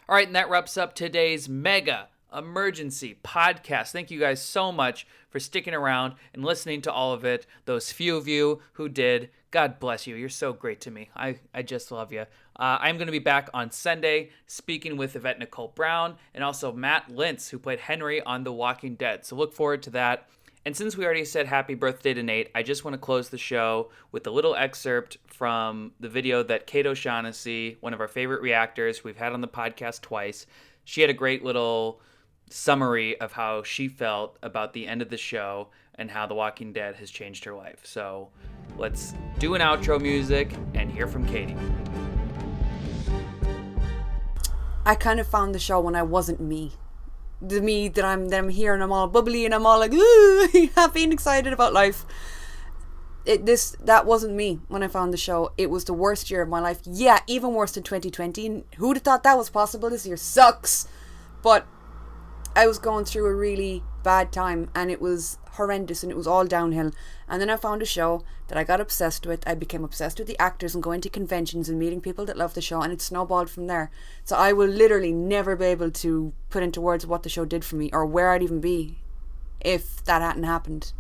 All right, and that wraps up today's mega emergency podcast. Thank you guys so much for sticking around and listening to all of it. Those few of you who did, God bless you. You're so great to me. I just love you. I'm going to be back on Sunday speaking with Yvette Nicole Brown and also Matt Lintz, who played Henry on The Walking Dead. So look forward to that. And since we already said happy birthday to Nate, I just want to close the show with a little excerpt from the video that Kate O'Shaughnessy, one of our favorite reactors we've had on the podcast twice, she had a great little summary of how she felt about the end of the show and how The Walking Dead has changed her life. So let's do an outro music and hear from Katie. I kind of found the show when I wasn't me. The me that I'm here and I'm all bubbly and I'm all like, ooh, happy and excited about life. That wasn't me when I found the show. It was the worst year of my life. Yeah, even worse than 2020. Who'd have thought that was possible? This year sucks. But I was going through a really bad time and it was horrendous and it was all downhill. And then I found a show that I got obsessed with. I became obsessed with the actors and going to conventions and meeting people that love the show, and it snowballed from there. So I will literally never be able to put into words what the show did for me or where I'd even be if that hadn't happened.